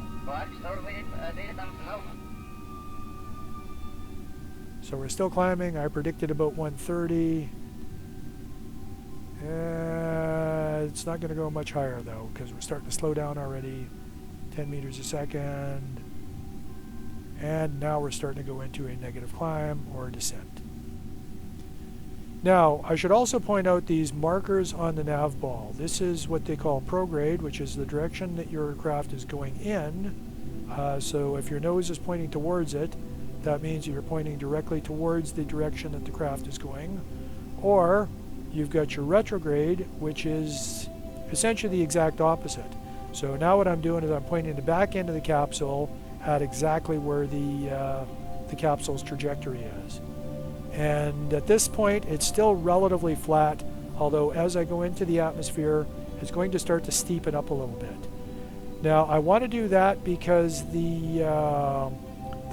So we're still climbing. I predicted about 130. It's not going to go much higher though, because we're starting to slow down already. 10 meters a second. And now we're starting to go into a negative climb or descent. Now, I should also point out these markers on the nav ball. This is what they call prograde, which is the direction that your craft is going in. So if your nose is pointing towards it, that means you're pointing directly towards the direction that the craft is going. Or you've got your retrograde, which is essentially the exact opposite. So now what I'm doing is I'm pointing the back end of the capsule at exactly where the capsule's trajectory is. And at this point, it's still relatively flat, although as I go into the atmosphere, it's going to start to steepen up a little bit. Now, I want to do that because the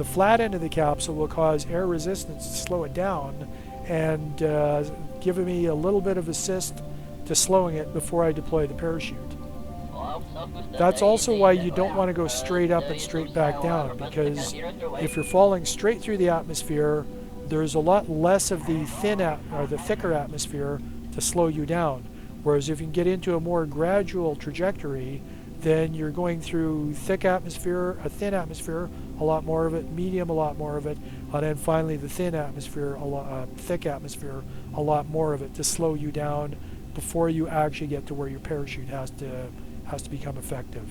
flat end of the capsule will cause air resistance to slow it down and give me a little bit of assist to slowing it before I deploy the parachute. Hello? That's also why you don't want to go straight up and straight back down, because if you're falling straight through the atmosphere, there's a lot less of the the thicker atmosphere to slow you down. Whereas if you can get into a more gradual trajectory, then you're going through thick atmosphere, a thin atmosphere, a lot more of it, medium, a lot more of it, and then finally the thin atmosphere, thick atmosphere, a lot more of it to slow you down before you actually get to where your parachute has to become effective.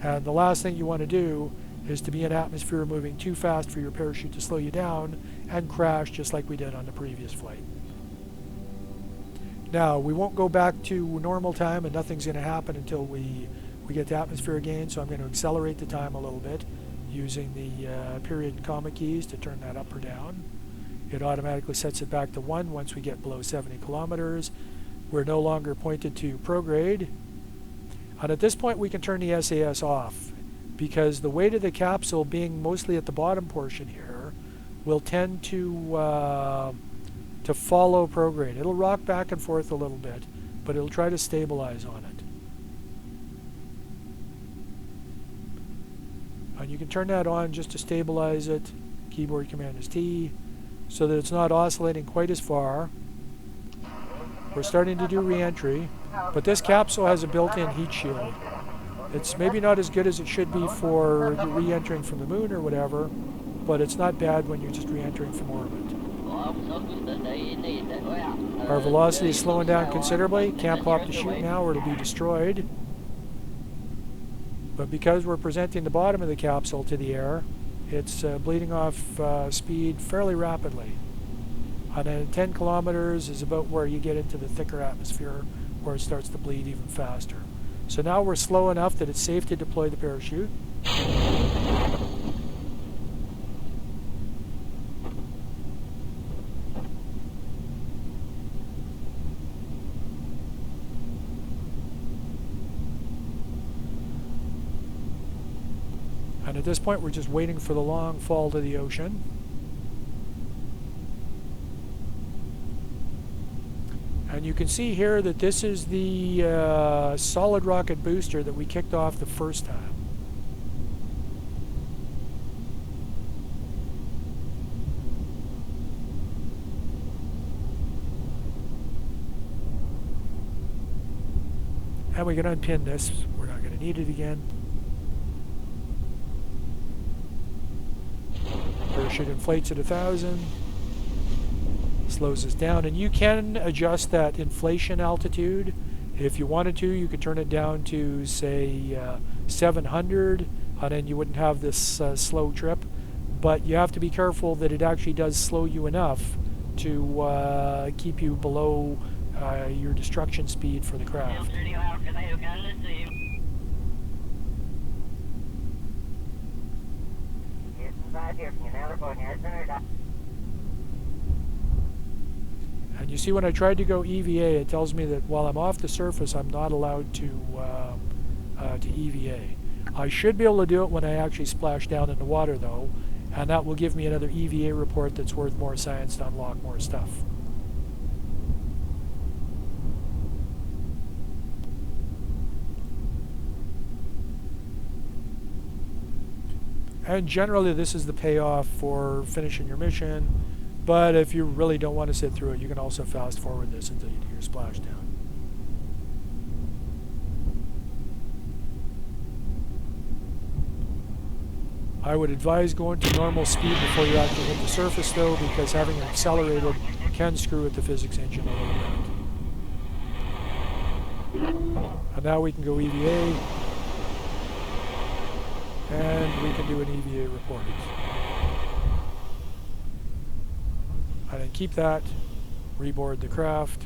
And the last thing you want to do is to be in atmosphere moving too fast for your parachute to slow you down and crash just like we did on the previous flight. Now, we won't go back to normal time, and nothing's going to happen until we get to atmosphere again, so I'm going to accelerate the time a little bit using the period and comma keys to turn that up or down. It automatically sets it back to 1 once we get below 70 kilometers. We're no longer pointed to prograde. And at this point we can turn the SAS off, because the weight of the capsule being mostly at the bottom portion here will tend to follow prograde. It'll rock back and forth a little bit, but it'll try to stabilize on it. And you can turn that on just to stabilize it. Keyboard command is T, so that it's not oscillating quite as far. We're starting to do re-entry, but this capsule has a built-in heat shield. It's maybe not as good as it should be for re-entering from the moon or whatever, but it's not bad when you're just re-entering from orbit. Our velocity is slowing down considerably. Can't pop the chute now or it'll be destroyed. But because we're presenting the bottom of the capsule to the air, it's bleeding off speed fairly rapidly. And then 10 kilometers is about where you get into the thicker atmosphere, where it starts to bleed even faster. So now we're slow enough that it's safe to deploy the parachute. And at this point, we're just waiting for the long fall to the ocean. And you can see here that this is the solid rocket booster that we kicked off the first time. And we can unpin this. We're not going to need it again. Parachute inflates at 1,000. Slows us down, and you can adjust that inflation altitude. If you wanted to, you could turn it down to, say, 700, and then you wouldn't have this slow trip. But you have to be careful that it actually does slow you enough to keep you below your destruction speed for the craft. And you see when I tried to go EVA, it tells me that while I'm off the surface, I'm not allowed to EVA. I should be able to do it when I actually splash down in the water though, and that will give me another EVA report that's worth more science to unlock more stuff. And generally this is the payoff for finishing your mission, but if you really don't want to sit through it, you can also fast forward this until you do your splashdown. I would advise going to normal speed before you actually hit the surface though, because having it accelerated can screw with the physics engine a little bit. And now we can go EVA. And we can do an EVA report. And then keep that, reboard the craft.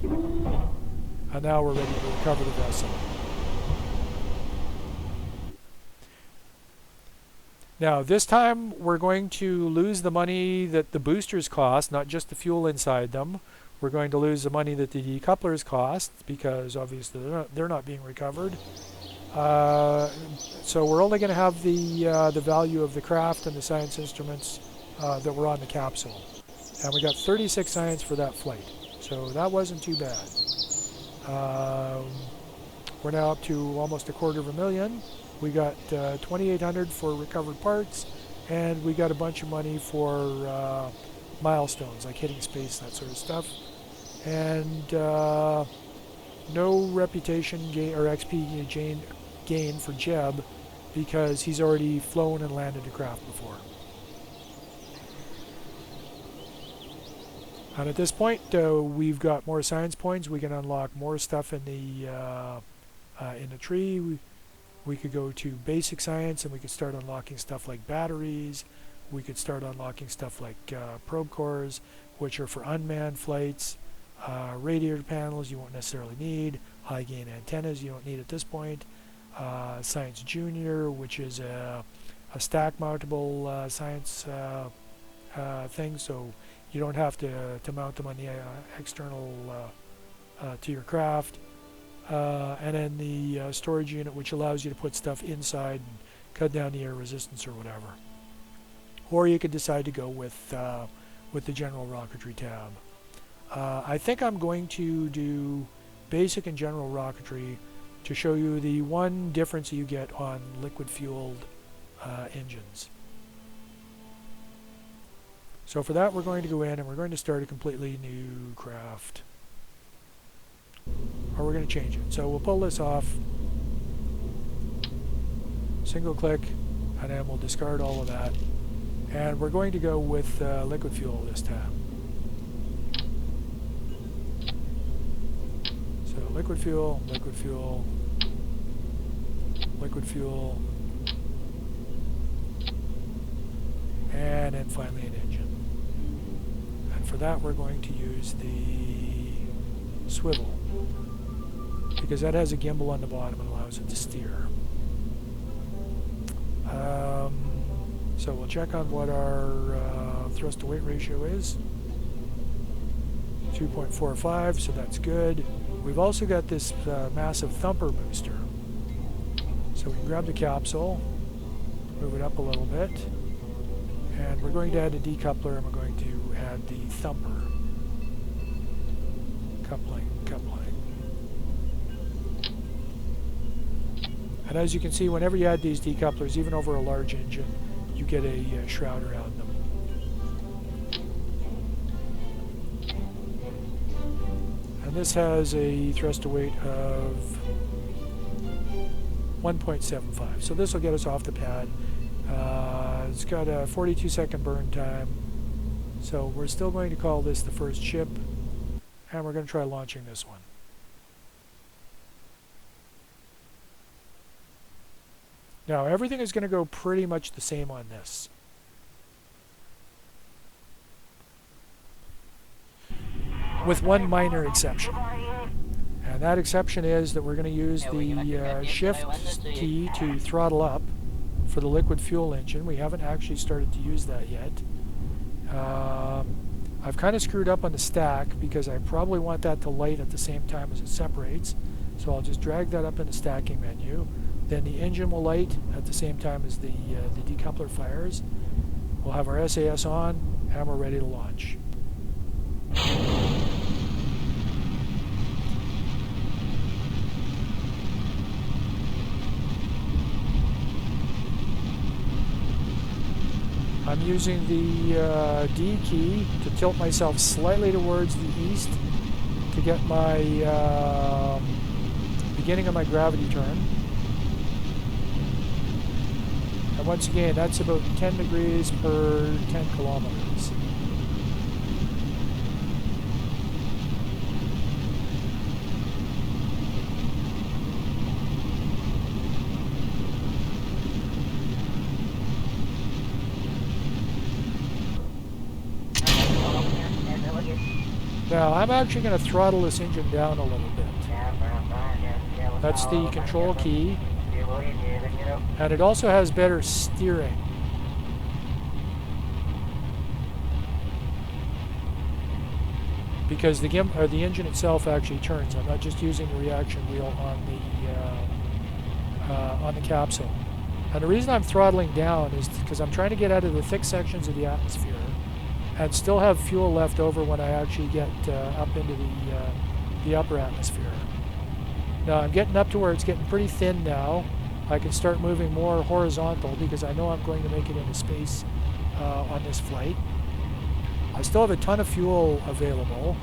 And now we're ready to recover the vessel. Now this time we're going to lose the money that the boosters cost, not just the fuel inside them. We're going to lose the money that the decouplers cost, because obviously they're not being recovered. So we're only going to have the value of the craft and the science instruments that were on the capsule. And we got 36 science for that flight. So that wasn't too bad. We're now up to almost $250,000. We got 2,800 for recovered parts, and we got a bunch of money for milestones like hitting space, that sort of stuff. And no reputation gain or XP gain for Jeb because he's already flown and landed a craft before. And at this point, we've got more science points. We can unlock more stuff in the tree. We could go to basic science, and we could start unlocking stuff like batteries. We could start unlocking stuff like probe cores, which are for unmanned flights. Radiator panels you won't necessarily need. High gain antennas you don't need at this point. Science Junior, which is a stack mountable science thing, so you don't have to mount them on the external to your craft. And then the storage unit, which allows you to put stuff inside and cut down the air resistance or whatever. Or you could decide to go with the general rocketry tab. I think I'm going to do basic and general rocketry to show you the one difference you get on liquid-fueled engines. So for that, we're going to go in and we're going to start a completely new craft. Or we're going to change it. So we'll pull this off, single click, and then we'll discard all of that. And we're going to go with liquid fuel this time. So liquid fuel, liquid fuel, liquid fuel, and then finally an engine. And for that we're going to use the swivel, because that has a gimbal on the bottom and allows it to steer. So we'll check on what our thrust to weight ratio is. 2.45, so that's good. We've also got this massive thumper booster. So we can grab the capsule, move it up a little bit, and we're going to add a decoupler, and we're going to add the thumper. Coupling, coupling. And as you can see, whenever you add these decouplers, even over a large engine, you get a shroud around them. And this has a thrust to weight of 1.75. So this will get us off the pad. It's got a 42-second burn time. So we're still going to call this the first ship, and we're going to try launching this one. Now everything is going to go pretty much the same on this. With one minor exception. And that exception is that we're going to use the shift key to throttle up for the liquid fuel engine. We haven't actually started to use that yet. I've kind of screwed up on the stack because I probably want that to light at the same time as it separates. So I'll just drag that up in the stacking menu. Then the engine will light at the same time as the decoupler fires. We'll have our SAS on, and we're ready to launch. I'm using the D key to tilt myself slightly towards the east to get my beginning of my gravity turn. And once again, that's about 10 degrees per 10 kilometers. Now, I'm actually going to throttle this engine down a little bit. That's the control key. And it also has better steering. Because the engine itself actually turns. I'm not just using the reaction wheel on the capsule. And the reason I'm throttling down is because I'm trying to get out of the thick sections of the atmosphere and still have fuel left over when I actually get up into the upper atmosphere. Now I'm getting up to where it's getting pretty thin now. I can start moving more horizontal because I know I'm going to make it into space on this flight. I still have a ton of fuel available.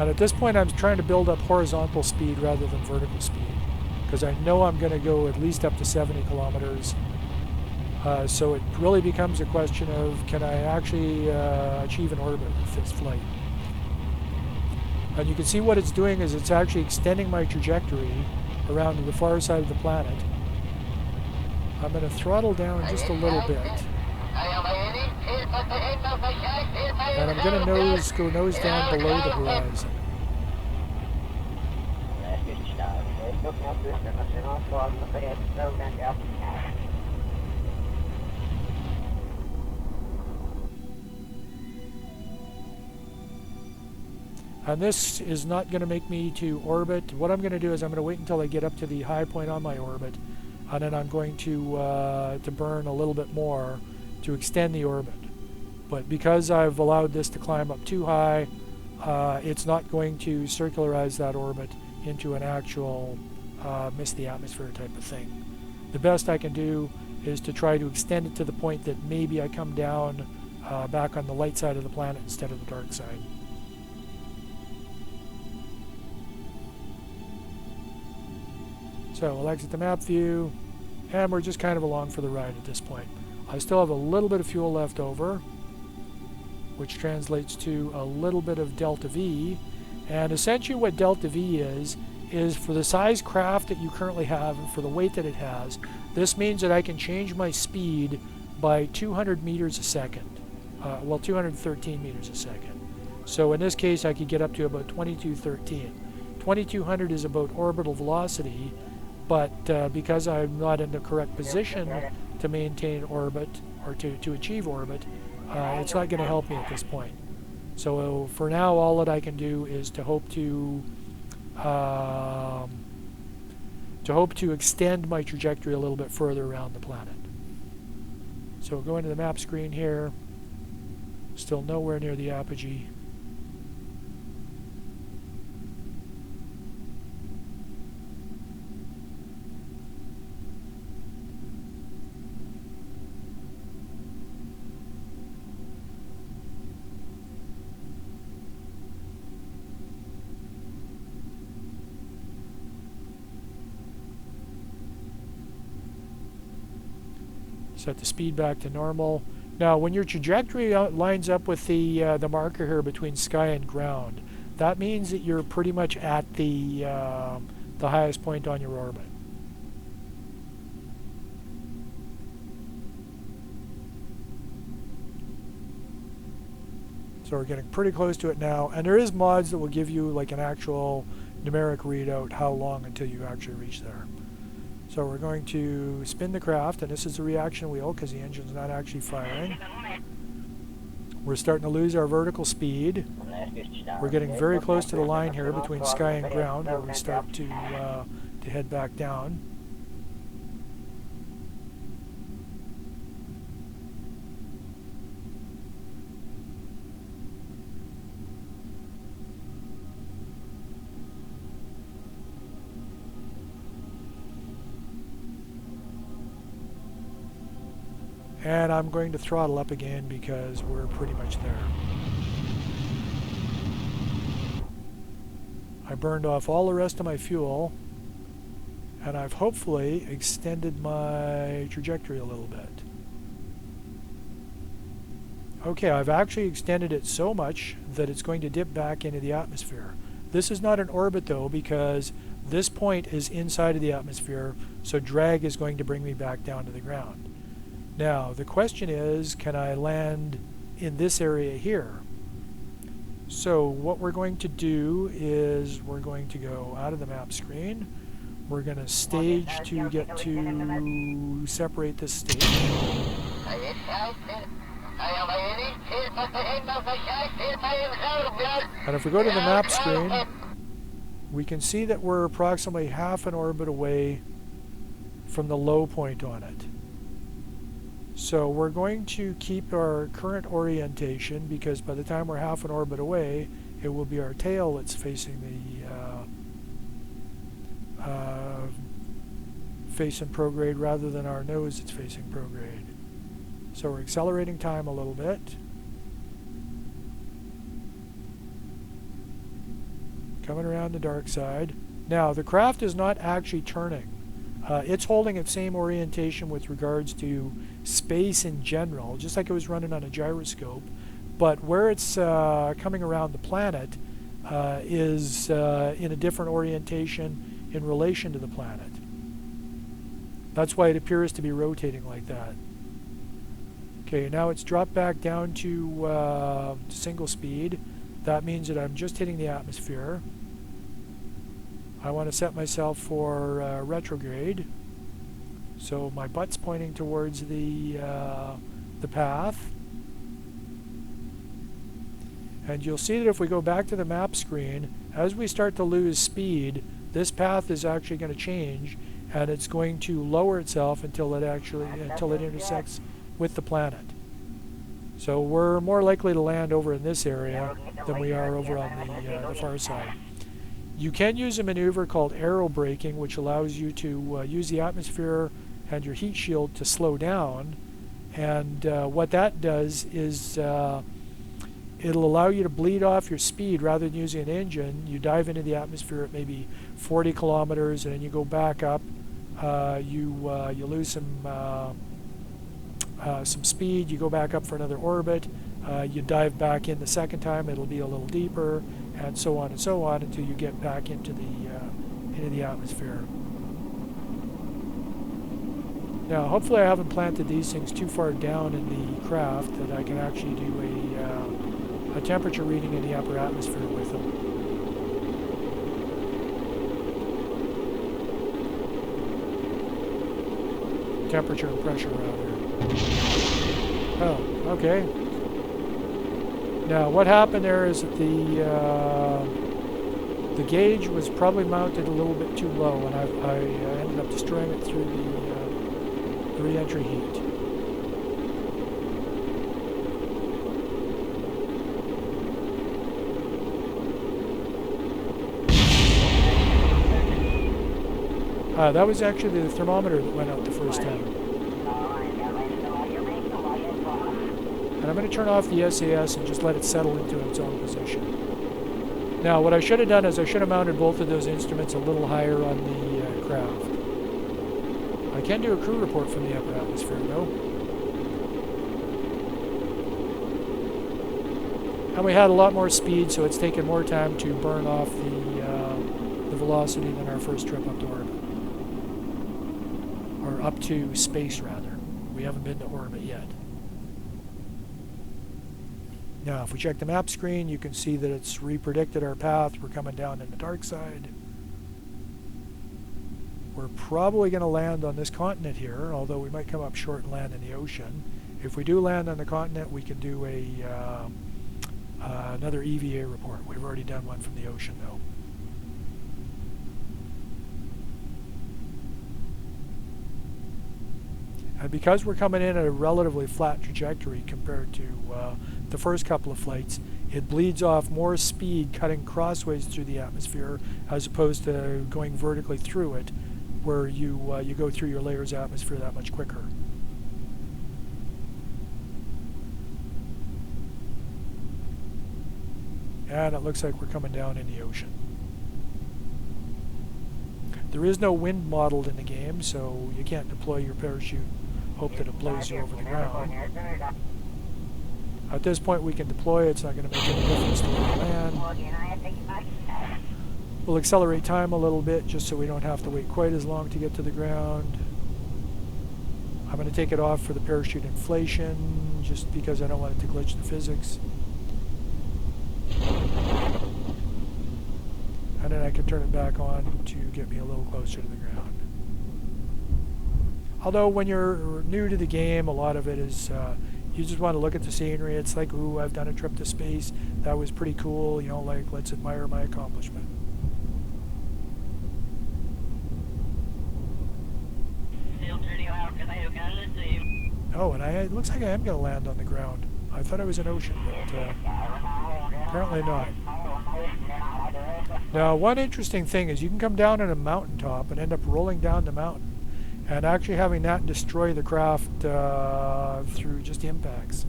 And at this point I'm trying to build up horizontal speed rather than vertical speed, because I know I'm going to go at least up to 70 kilometers. So it really becomes a question of, can I actually achieve an orbit with this flight? And you can see what it's doing is it's actually extending my trajectory around to the far side of the planet. I'm going to throttle down just a little bit. And I'm going to go nose down below the horizon. And this is not going to make me to orbit. What I'm going to do is I'm going to wait until I get up to the high point on my orbit, and then I'm going to burn a little bit more to extend the orbit. But because I've allowed this to climb up too high, it's not going to circularize that orbit into an actual miss the atmosphere type of thing. The best I can do is to try to extend it to the point that maybe I come down back on the light side of the planet instead of the dark side. So we'll exit the map view, and we're just kind of along for the ride at this point. I still have a little bit of fuel left over, which translates to a little bit of delta V. And essentially what delta V is for the size craft that you currently have and for the weight that it has, this means that I can change my speed by 200 meters a second. Well, 213 meters a second. So in this case, I could get up to about 2213. 2200 is about orbital velocity, but because I'm not in the correct position to maintain orbit or to achieve orbit, it's not going to help me at this point. So for now, all that I can do is to hope to extend my trajectory a little bit further around the planet. So we'll go into the map screen here. Still nowhere near the apogee. Set the speed back to normal. Now, when your trajectory lines up with the marker here between sky and ground, that means that you're pretty much at the highest point on your orbit. So we're getting pretty close to it now, and there is mods that will give you like an actual numeric readout how long until you actually reach there. So we're going to spin the craft, and this is the reaction wheel because the engine's not actually firing. We're starting to lose our vertical speed. We're getting very close to the line here between sky and ground where we start to head back down. And I'm going to throttle up again because we're pretty much there. I burned off all the rest of my fuel, and I've hopefully extended my trajectory a little bit. Okay, I've actually extended it so much that it's going to dip back into the atmosphere. This is not an orbit though, because this point is inside of the atmosphere, so drag is going to bring me back down to the ground. Now, the question is, can I land in this area here? So what we're going to do is we're going to go out of the map screen. We're going to stage to get to separate this stage. And if we go to the map screen, we can see that we're approximately half an orbit away from the low point on it. So we're going to keep our current orientation, because by the time we're half an orbit away, it will be our tail that's facing facing prograde rather than our nose that's facing prograde. So we're accelerating time a little bit. Coming around the dark side. Now the craft is not actually turning. It's holding its same orientation with regards to space in general, just like it was running on a gyroscope, but where it's coming around the planet is in a different orientation in relation to the planet. That's why it appears to be rotating like that. Okay, now it's dropped back down to single speed. That means that I'm just hitting the atmosphere. I want to set myself for retrograde, so my butt's pointing towards the path. And you'll see that if we go back to the map screen, as we start to lose speed, this path is actually going to change, and it's going to lower itself until it intersects with the planet. So we're more likely to land over in this area than we are over on the far side. You can use a maneuver called aero braking, which allows you to use the atmosphere and your heat shield to slow down. And what that does is it'll allow you to bleed off your speed rather than using an engine. You dive into the atmosphere at maybe 40 kilometers, and then you go back up. You lose some speed. You go back up for another orbit. You dive back in the second time. It'll be a little deeper, and so on until you get back into the atmosphere. Now, hopefully, I haven't planted these things too far down in the craft that I can actually do a temperature reading in the upper atmosphere with them. Temperature and pressure, rather. Oh, okay. Now, what happened there is that the gauge was probably mounted a little bit too low, and I ended up destroying it through the re-entry heat. That was actually the thermometer that went out the first time. And I'm going to turn off the SAS and just let it settle into its own position. Now, what I should have done is I should have mounted both of those instruments a little higher on the craft. I can do a crew report from the upper atmosphere, though. And we had a lot more speed, so it's taken more time to burn off the velocity than our first trip up to orbit. Or up to space, rather. We haven't been to orbit yet. Now, if we check the map screen, you can see that it's re-predicted our path. We're coming down in the dark side. We're probably going to land on this continent here, although we might come up short and land in the ocean. If we do land on the continent, we can do another EVA report. We've already done one from the ocean, though. And because we're coming in at a relatively flat trajectory compared to the first couple of flights, it bleeds off more speed cutting crossways through the atmosphere as opposed to going vertically through it, where you go through your layers of atmosphere that much quicker. And it looks like we're coming down in the ocean. There is no wind modeled in the game, so you can't deploy your parachute, hope that it blows you over the ground. At this point we can deploy. It's not going to make any difference to where we land. We'll accelerate time a little bit just so we don't have to wait quite as long to get to the ground. I'm going to take it off for the parachute inflation just because I don't want it to glitch the physics. And then I can turn it back on to get me a little closer to the ground. Although when you're new to the game, a lot of it is you just want to look at the scenery. It's like, ooh, I've done a trip to space. That was pretty cool. You know, like, let's admire my accomplishment. Oh, and it looks like I am going to land on the ground. I thought I was in ocean, but apparently not. Now, one interesting thing is you can come down on a mountaintop and end up rolling down the mountain and actually having that destroy the craft through just impacts.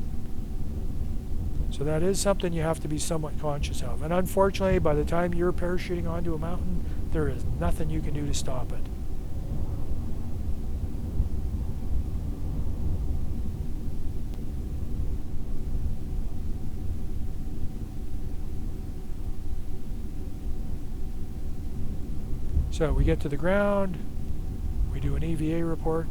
So that is something you have to be somewhat conscious of. And unfortunately, by the time you're parachuting onto a mountain, there is nothing you can do to stop it. So we get to the ground, we do an EVA report.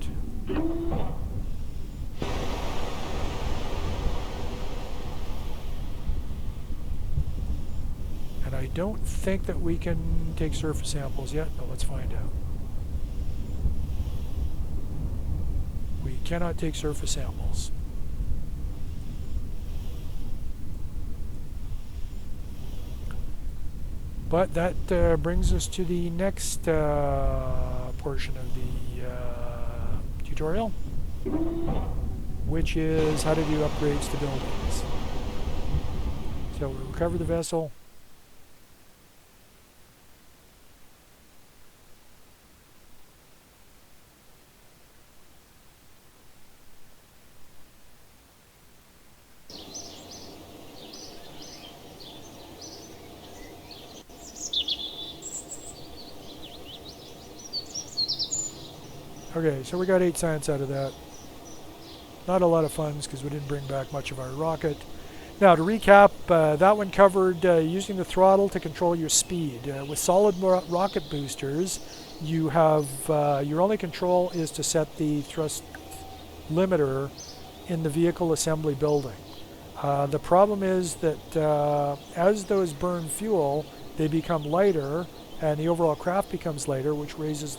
And I don't think that we can take surface samples yet, but let's find out. We cannot take surface samples. But that brings us to the next portion of the tutorial, which is how to do upgrades to buildings. So we recover the vessel. Okay, so we got 8 science out of that. Not a lot of funds because we didn't bring back much of our rocket. Now to recap, that one covered using the throttle to control your speed. With solid rocket boosters, you have your only control is to set the thrust limiter in the vehicle assembly building. The problem is that as those burn fuel, they become lighter and the overall craft becomes lighter, which raises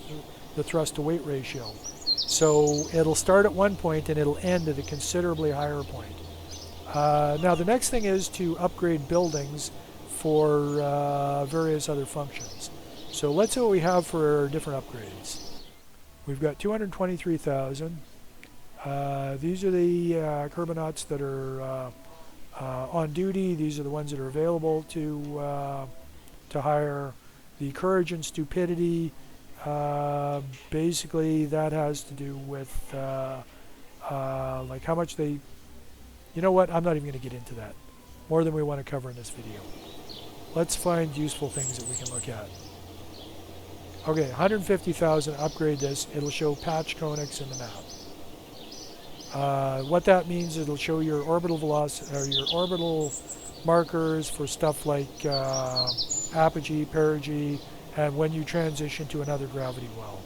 the thrust to weight ratio. So it'll start at one point and it'll end at a considerably higher point. Now the next thing is to upgrade buildings for various other functions. So let's see what we have for different upgrades. We've got 223,000. These are the Kerbonauts that are on duty. These are the ones that are available to hire. The Courage and Stupidity, basically that has to do with like how much they, you know what, I'm not even going to get into that. More than we want to cover in this video. Let's find useful things that we can look at. Okay, 150,000, upgrade this. It'll show patch conics in the map. What that means, it'll show your orbital velocity, or your orbital markers for stuff like apogee, perigee, and when you transition to another gravity well.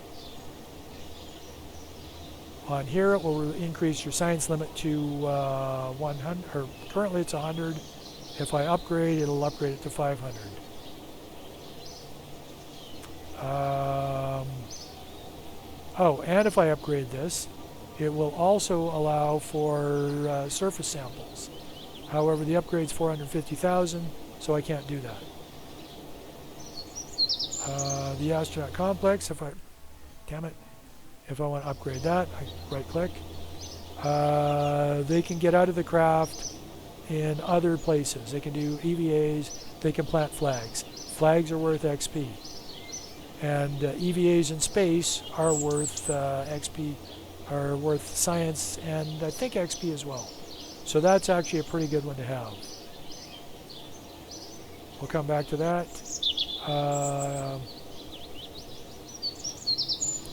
On here, it will increase your science limit to 100, or currently it's 100. If I upgrade, it'll upgrade it to 500. Oh, and if I upgrade this, it will also allow for surface samples. However, the upgrade's 450,000, so I can't do that. The astronaut complex, if I want to upgrade that, I right click. They can get out of the craft in other places. They can do EVAs, they can plant flags. Flags are worth XP. And EVAs in space are worth XP, are worth science and I think XP as well. So that's actually a pretty good one to have. We'll come back to that.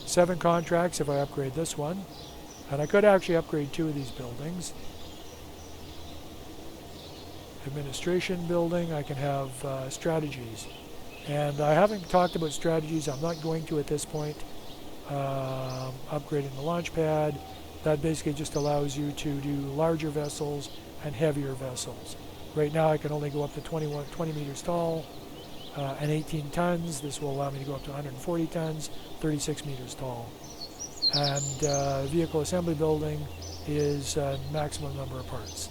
7 contracts if I upgrade this one. And I could actually upgrade 2 of these buildings. Administration building, I can have strategies. And I haven't talked about strategies, I'm not going to at this point. Upgrading the launch pad, that basically just allows you to do larger vessels and heavier vessels. Right now I can only go up to 20 meters tall and 18 tons. This will allow me to go up to 140 tons, 36 meters tall. And vehicle assembly building is maximum number of parts.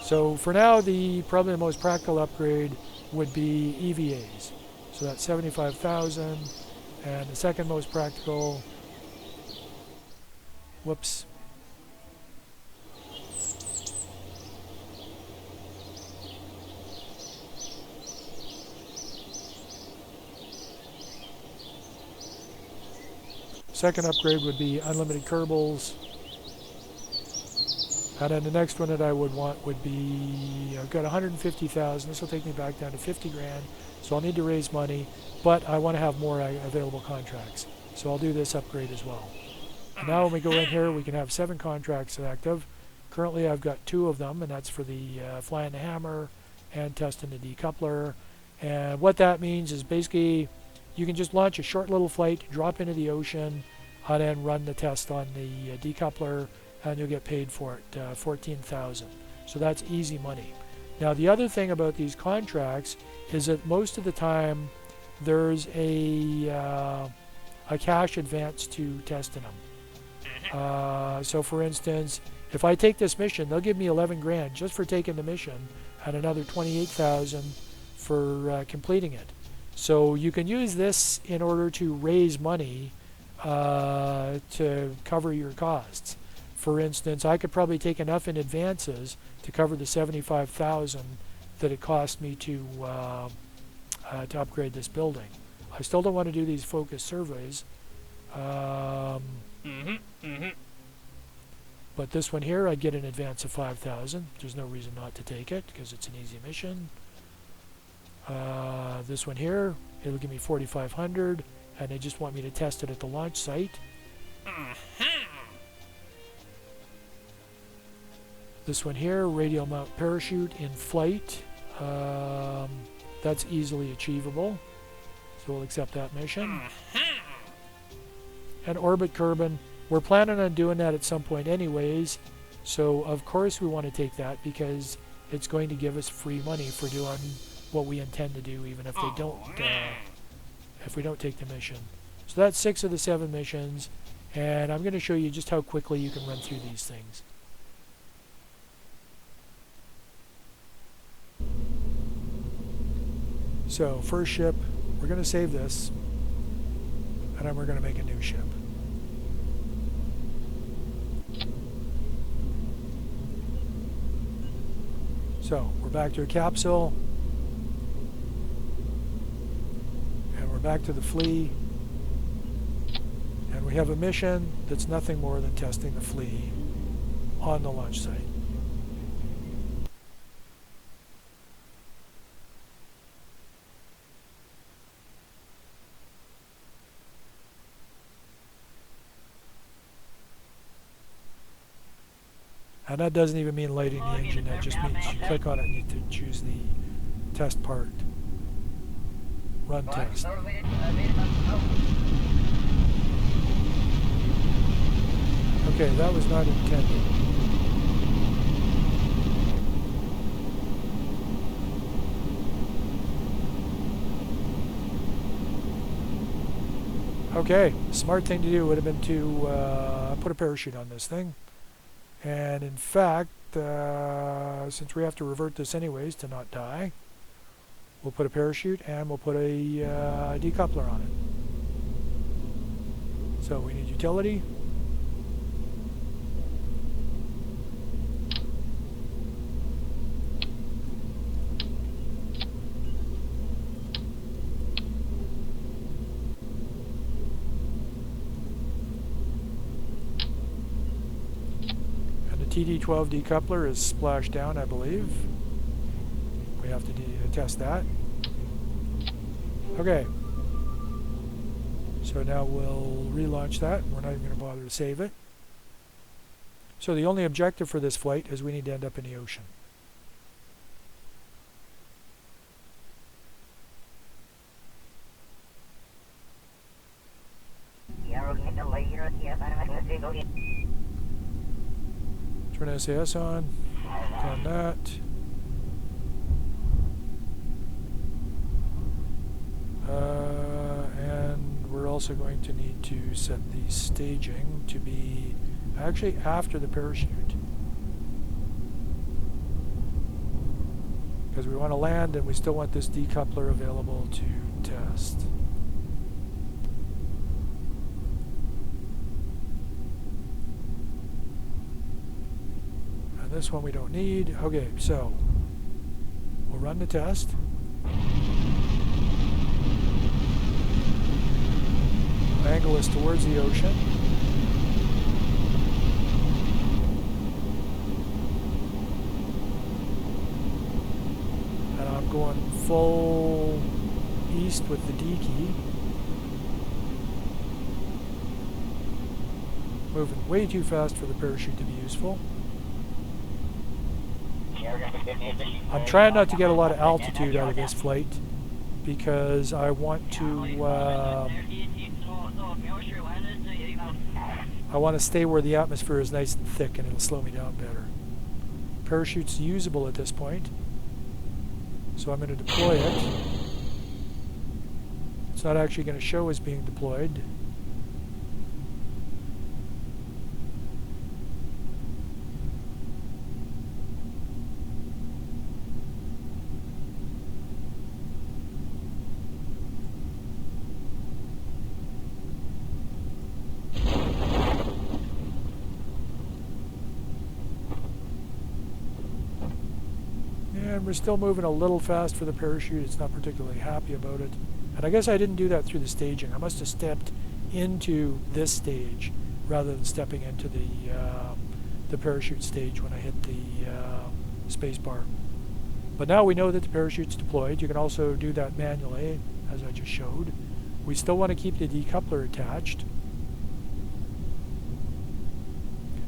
So for now, probably the most practical upgrade would be EVAs. So that's 75,000, and the second most practical, whoops, Second upgrade would be unlimited Kerbals. And then the next one that I would want would be, I've got 150,000. This will take me back down to 50 grand. So I'll need to raise money, but I want to have more available contracts. So I'll do this upgrade as well. And now when we go in here, we can have 7 contracts active. Currently I've got 2 of them, and that's for the flying the hammer and testing the decoupler. And what that means is basically you can just launch a short little flight, drop into the ocean, and then run the test on the decoupler, and you'll get paid for it, 14,000. So that's easy money. Now the other thing about these contracts is that most of the time there's a cash advance to testing them. So for instance, if I take this mission, they'll give me 11 grand just for taking the mission, and another 28,000 for completing it. So you can use this in order to raise money to cover your costs. For instance, I could probably take enough in advances to cover the 75,000 that it cost me to upgrade this building. I still don't want to do these focus surveys. But this one here, I get an advance of 5,000. There's no reason not to take it because it's an easy mission. This one here, it'll give me 4,500, and they just want me to test it at the launch site. This one here, radial mount parachute in flight. That's easily achievable, so we'll accept that mission. And orbit Kerbin, we're planning on doing that at some point anyways, so of course we want to take that because it's going to give us free money for doing what we intend to do, even if they don't, if we don't take the mission. So that's 6 of the 7 missions, and I'm going to show you just how quickly you can run through these things. So first ship, we're going to save this, and then we're going to make a new ship. So we're back to a capsule, and we're back to the flea, and we have a mission that's nothing more than testing the flea on the launch site. And that doesn't even mean lighting the engine, that just means you click on it and you choose the test part. Run test. Okay, that was not intended. Okay, smart thing to do would have been to put a parachute on this thing. And in fact, since we have to revert this anyways to not die, we'll put a parachute and we'll put a decoupler on it. So we need utility. TD12 decoupler is splashed down, I believe. We have to test that. Okay. So now we'll relaunch that. We're not even going to bother to save it. So the only objective for this flight is we need to end up in the ocean. Turn SAS on, click on that. And we're also going to need to set the staging to be actually after the parachute, because we want to land and we still want this decoupler available to test. This one we don't need. Okay, so we'll run the test. Angle angle is towards the ocean. And I'm going full east with the D key. Moving way too fast for the parachute to be useful. I'm trying not to get a lot of altitude out of this flight because I want to stay where the atmosphere is nice and thick, and it'll slow me down better. Parachute's usable at this point, so I'm going to deploy it. It's not actually going to show as being deployed. And we're still moving a little fast for the parachute. It's not particularly happy about it. And I guess I didn't do that through the staging. I must have stepped into this stage rather than stepping into the parachute stage when I hit the space bar. But now we know that the parachute's deployed. You can also do that manually, as I just showed. We still want to keep the decoupler attached.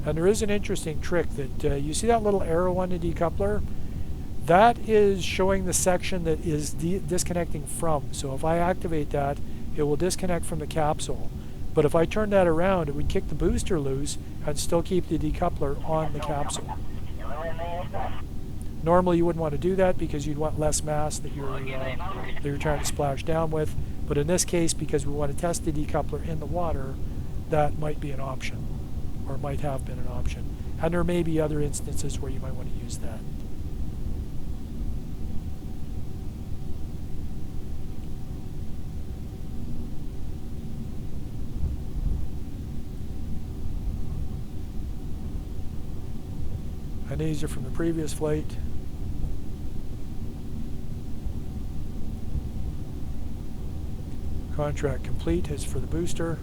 And there is an interesting trick that you see that little arrow on the decoupler? That is showing the section that is disconnecting from. So if I activate that, it will disconnect from the capsule. But if I turn that around, it would kick the booster loose and still keep the decoupler on the capsule. Normally you wouldn't want to do that because you'd want less mass that you're trying to splash down with. But in this case, because we want to test the decoupler in the water, that might be an option, or might have been an option. And there may be other instances where you might want to use that. And these are from the previous flight. Contract complete is for the booster.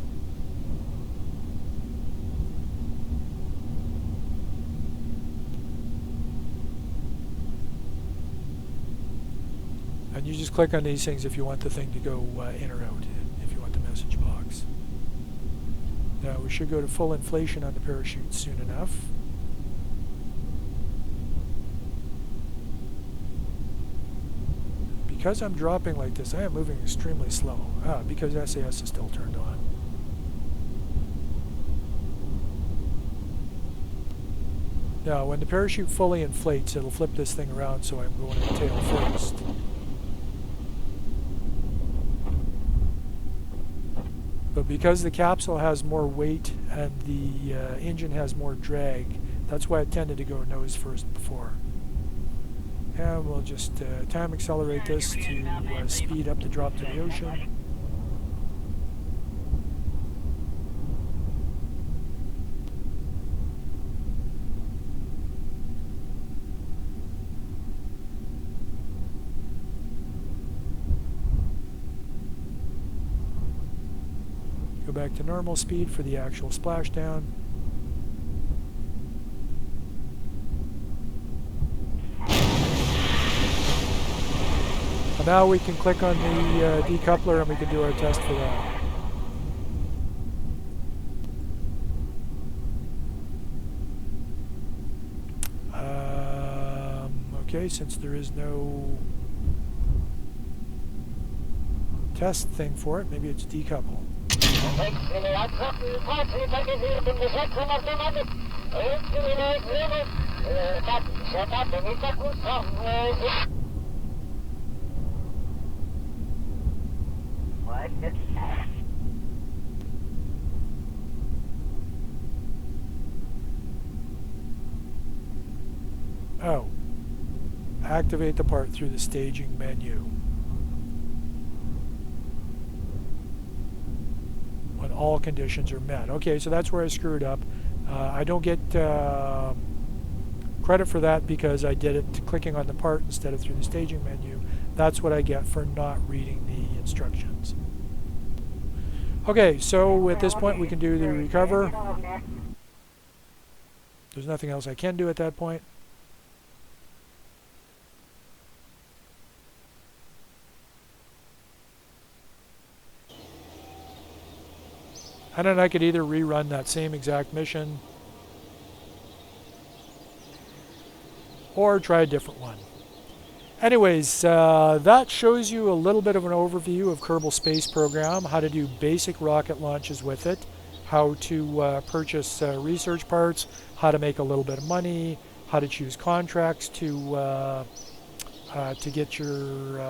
And you just click on these things if you want the thing to go in or out, if you want the message box. Now we should go to full inflation on the parachute soon enough. Because I'm dropping like this, I am moving extremely slow. Because SAS is still turned on. Now, when the parachute fully inflates, it'll flip this thing around, so I'm going to tail first. But because the capsule has more weight and the engine has more drag, that's why it tended to go nose first before. And we'll just time accelerate this to speed up the drop to the ocean. Go back to normal speed for the actual splashdown. Now we can click on the decoupler and we can do our test for that. Okay, since there is no test thing for it, maybe it's decouple. Oh, activate the part through the staging menu. When all conditions are met. Okay, so that's where I screwed up. I don't get credit for that because I did it clicking on the part instead of through the staging menu. That's what I get for not reading the instructions. Okay, so at this point we can do the recover. There's nothing else I can do at that point. And then I could either rerun that same exact mission or try a different one. Anyways, that shows you a little bit of an overview of Kerbal Space Program, how to do basic rocket launches with it, how to purchase research parts, how to make a little bit of money, how to choose contracts to get your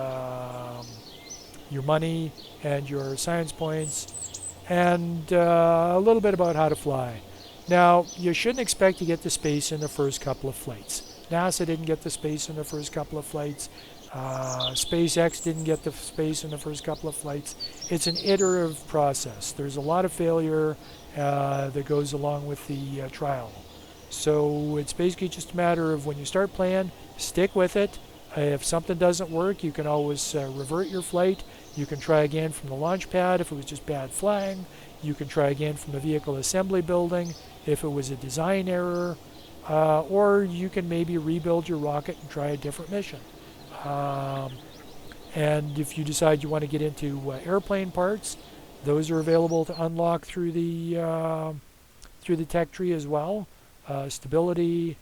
money and your science points, and a little bit about how to fly. Now, you shouldn't expect to get to space in the first couple of flights. NASA didn't get to space in the first couple of flights. SpaceX didn't get to space in the first couple of flights. It's an iterative process. There's a lot of failure that goes along with the trial. So it's basically just a matter of when you start playing, stick with it. If something doesn't work, you can always revert your flight. You can try again from the launch pad if it was just bad flying. You can try again from the vehicle assembly building if it was a design error. Or you can maybe rebuild your rocket and try a different mission. And if you decide you want to get into airplane parts, those are available to unlock through the tech tree as well. Stability,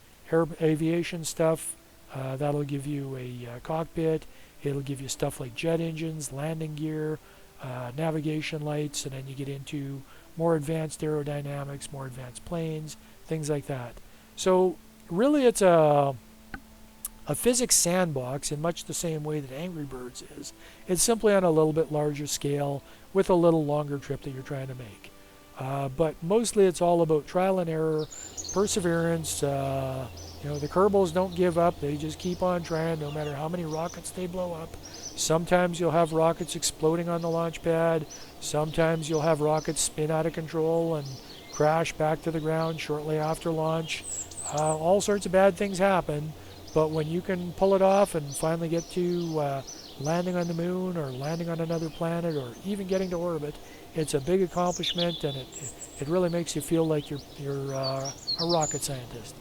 aviation stuff, that'll give you a cockpit. It'll give you stuff like jet engines, landing gear, navigation lights, and then you get into more advanced aerodynamics, more advanced planes, things like that. So really it's a physics sandbox in much the same way that Angry Birds is. It's simply on a little bit larger scale with a little longer trip that you're trying to make. But mostly it's all about trial and error, perseverance. The Kerbals don't give up. They just keep on trying no matter how many rockets they blow up. Sometimes you'll have rockets exploding on the launch pad. Sometimes you'll have rockets spin out of control and crash back to the ground shortly after launch. All sorts of bad things happen, but when you can pull it off and finally get to landing on the moon or landing on another planet or even getting to orbit, it's a big accomplishment, and it really makes you feel like you're a rocket scientist.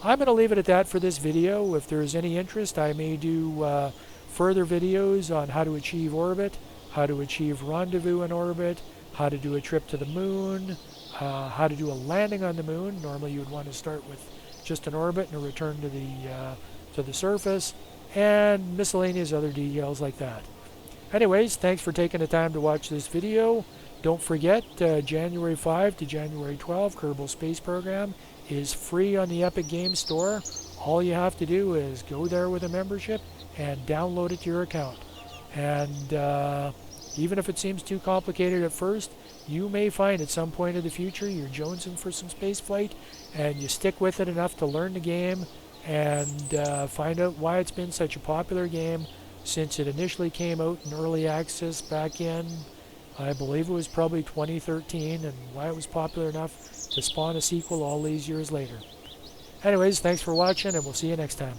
I'm going to leave it at that for this video. If there's any interest, I may do further videos on how to achieve orbit, how to achieve rendezvous in orbit, how to do a trip to the moon, how to do a landing on the moon. Normally you would want to start with just an orbit and a return to the surface, and miscellaneous other details like that. Anyways, thanks for taking the time to watch this video. Don't forget, January 5 to January 12, Kerbal Space Program is free on the Epic Games Store. All you have to do is go there with a membership and download it to your account. And even if it seems too complicated at first, you may find at some point in the future you're jonesing for some space flight, and you stick with it enough to learn the game and find out why it's been such a popular game since it initially came out in early access back in, I believe it was probably 2013, and why it was popular enough to spawn a sequel all these years later. Anyways, thanks for watching, and we'll see you next time.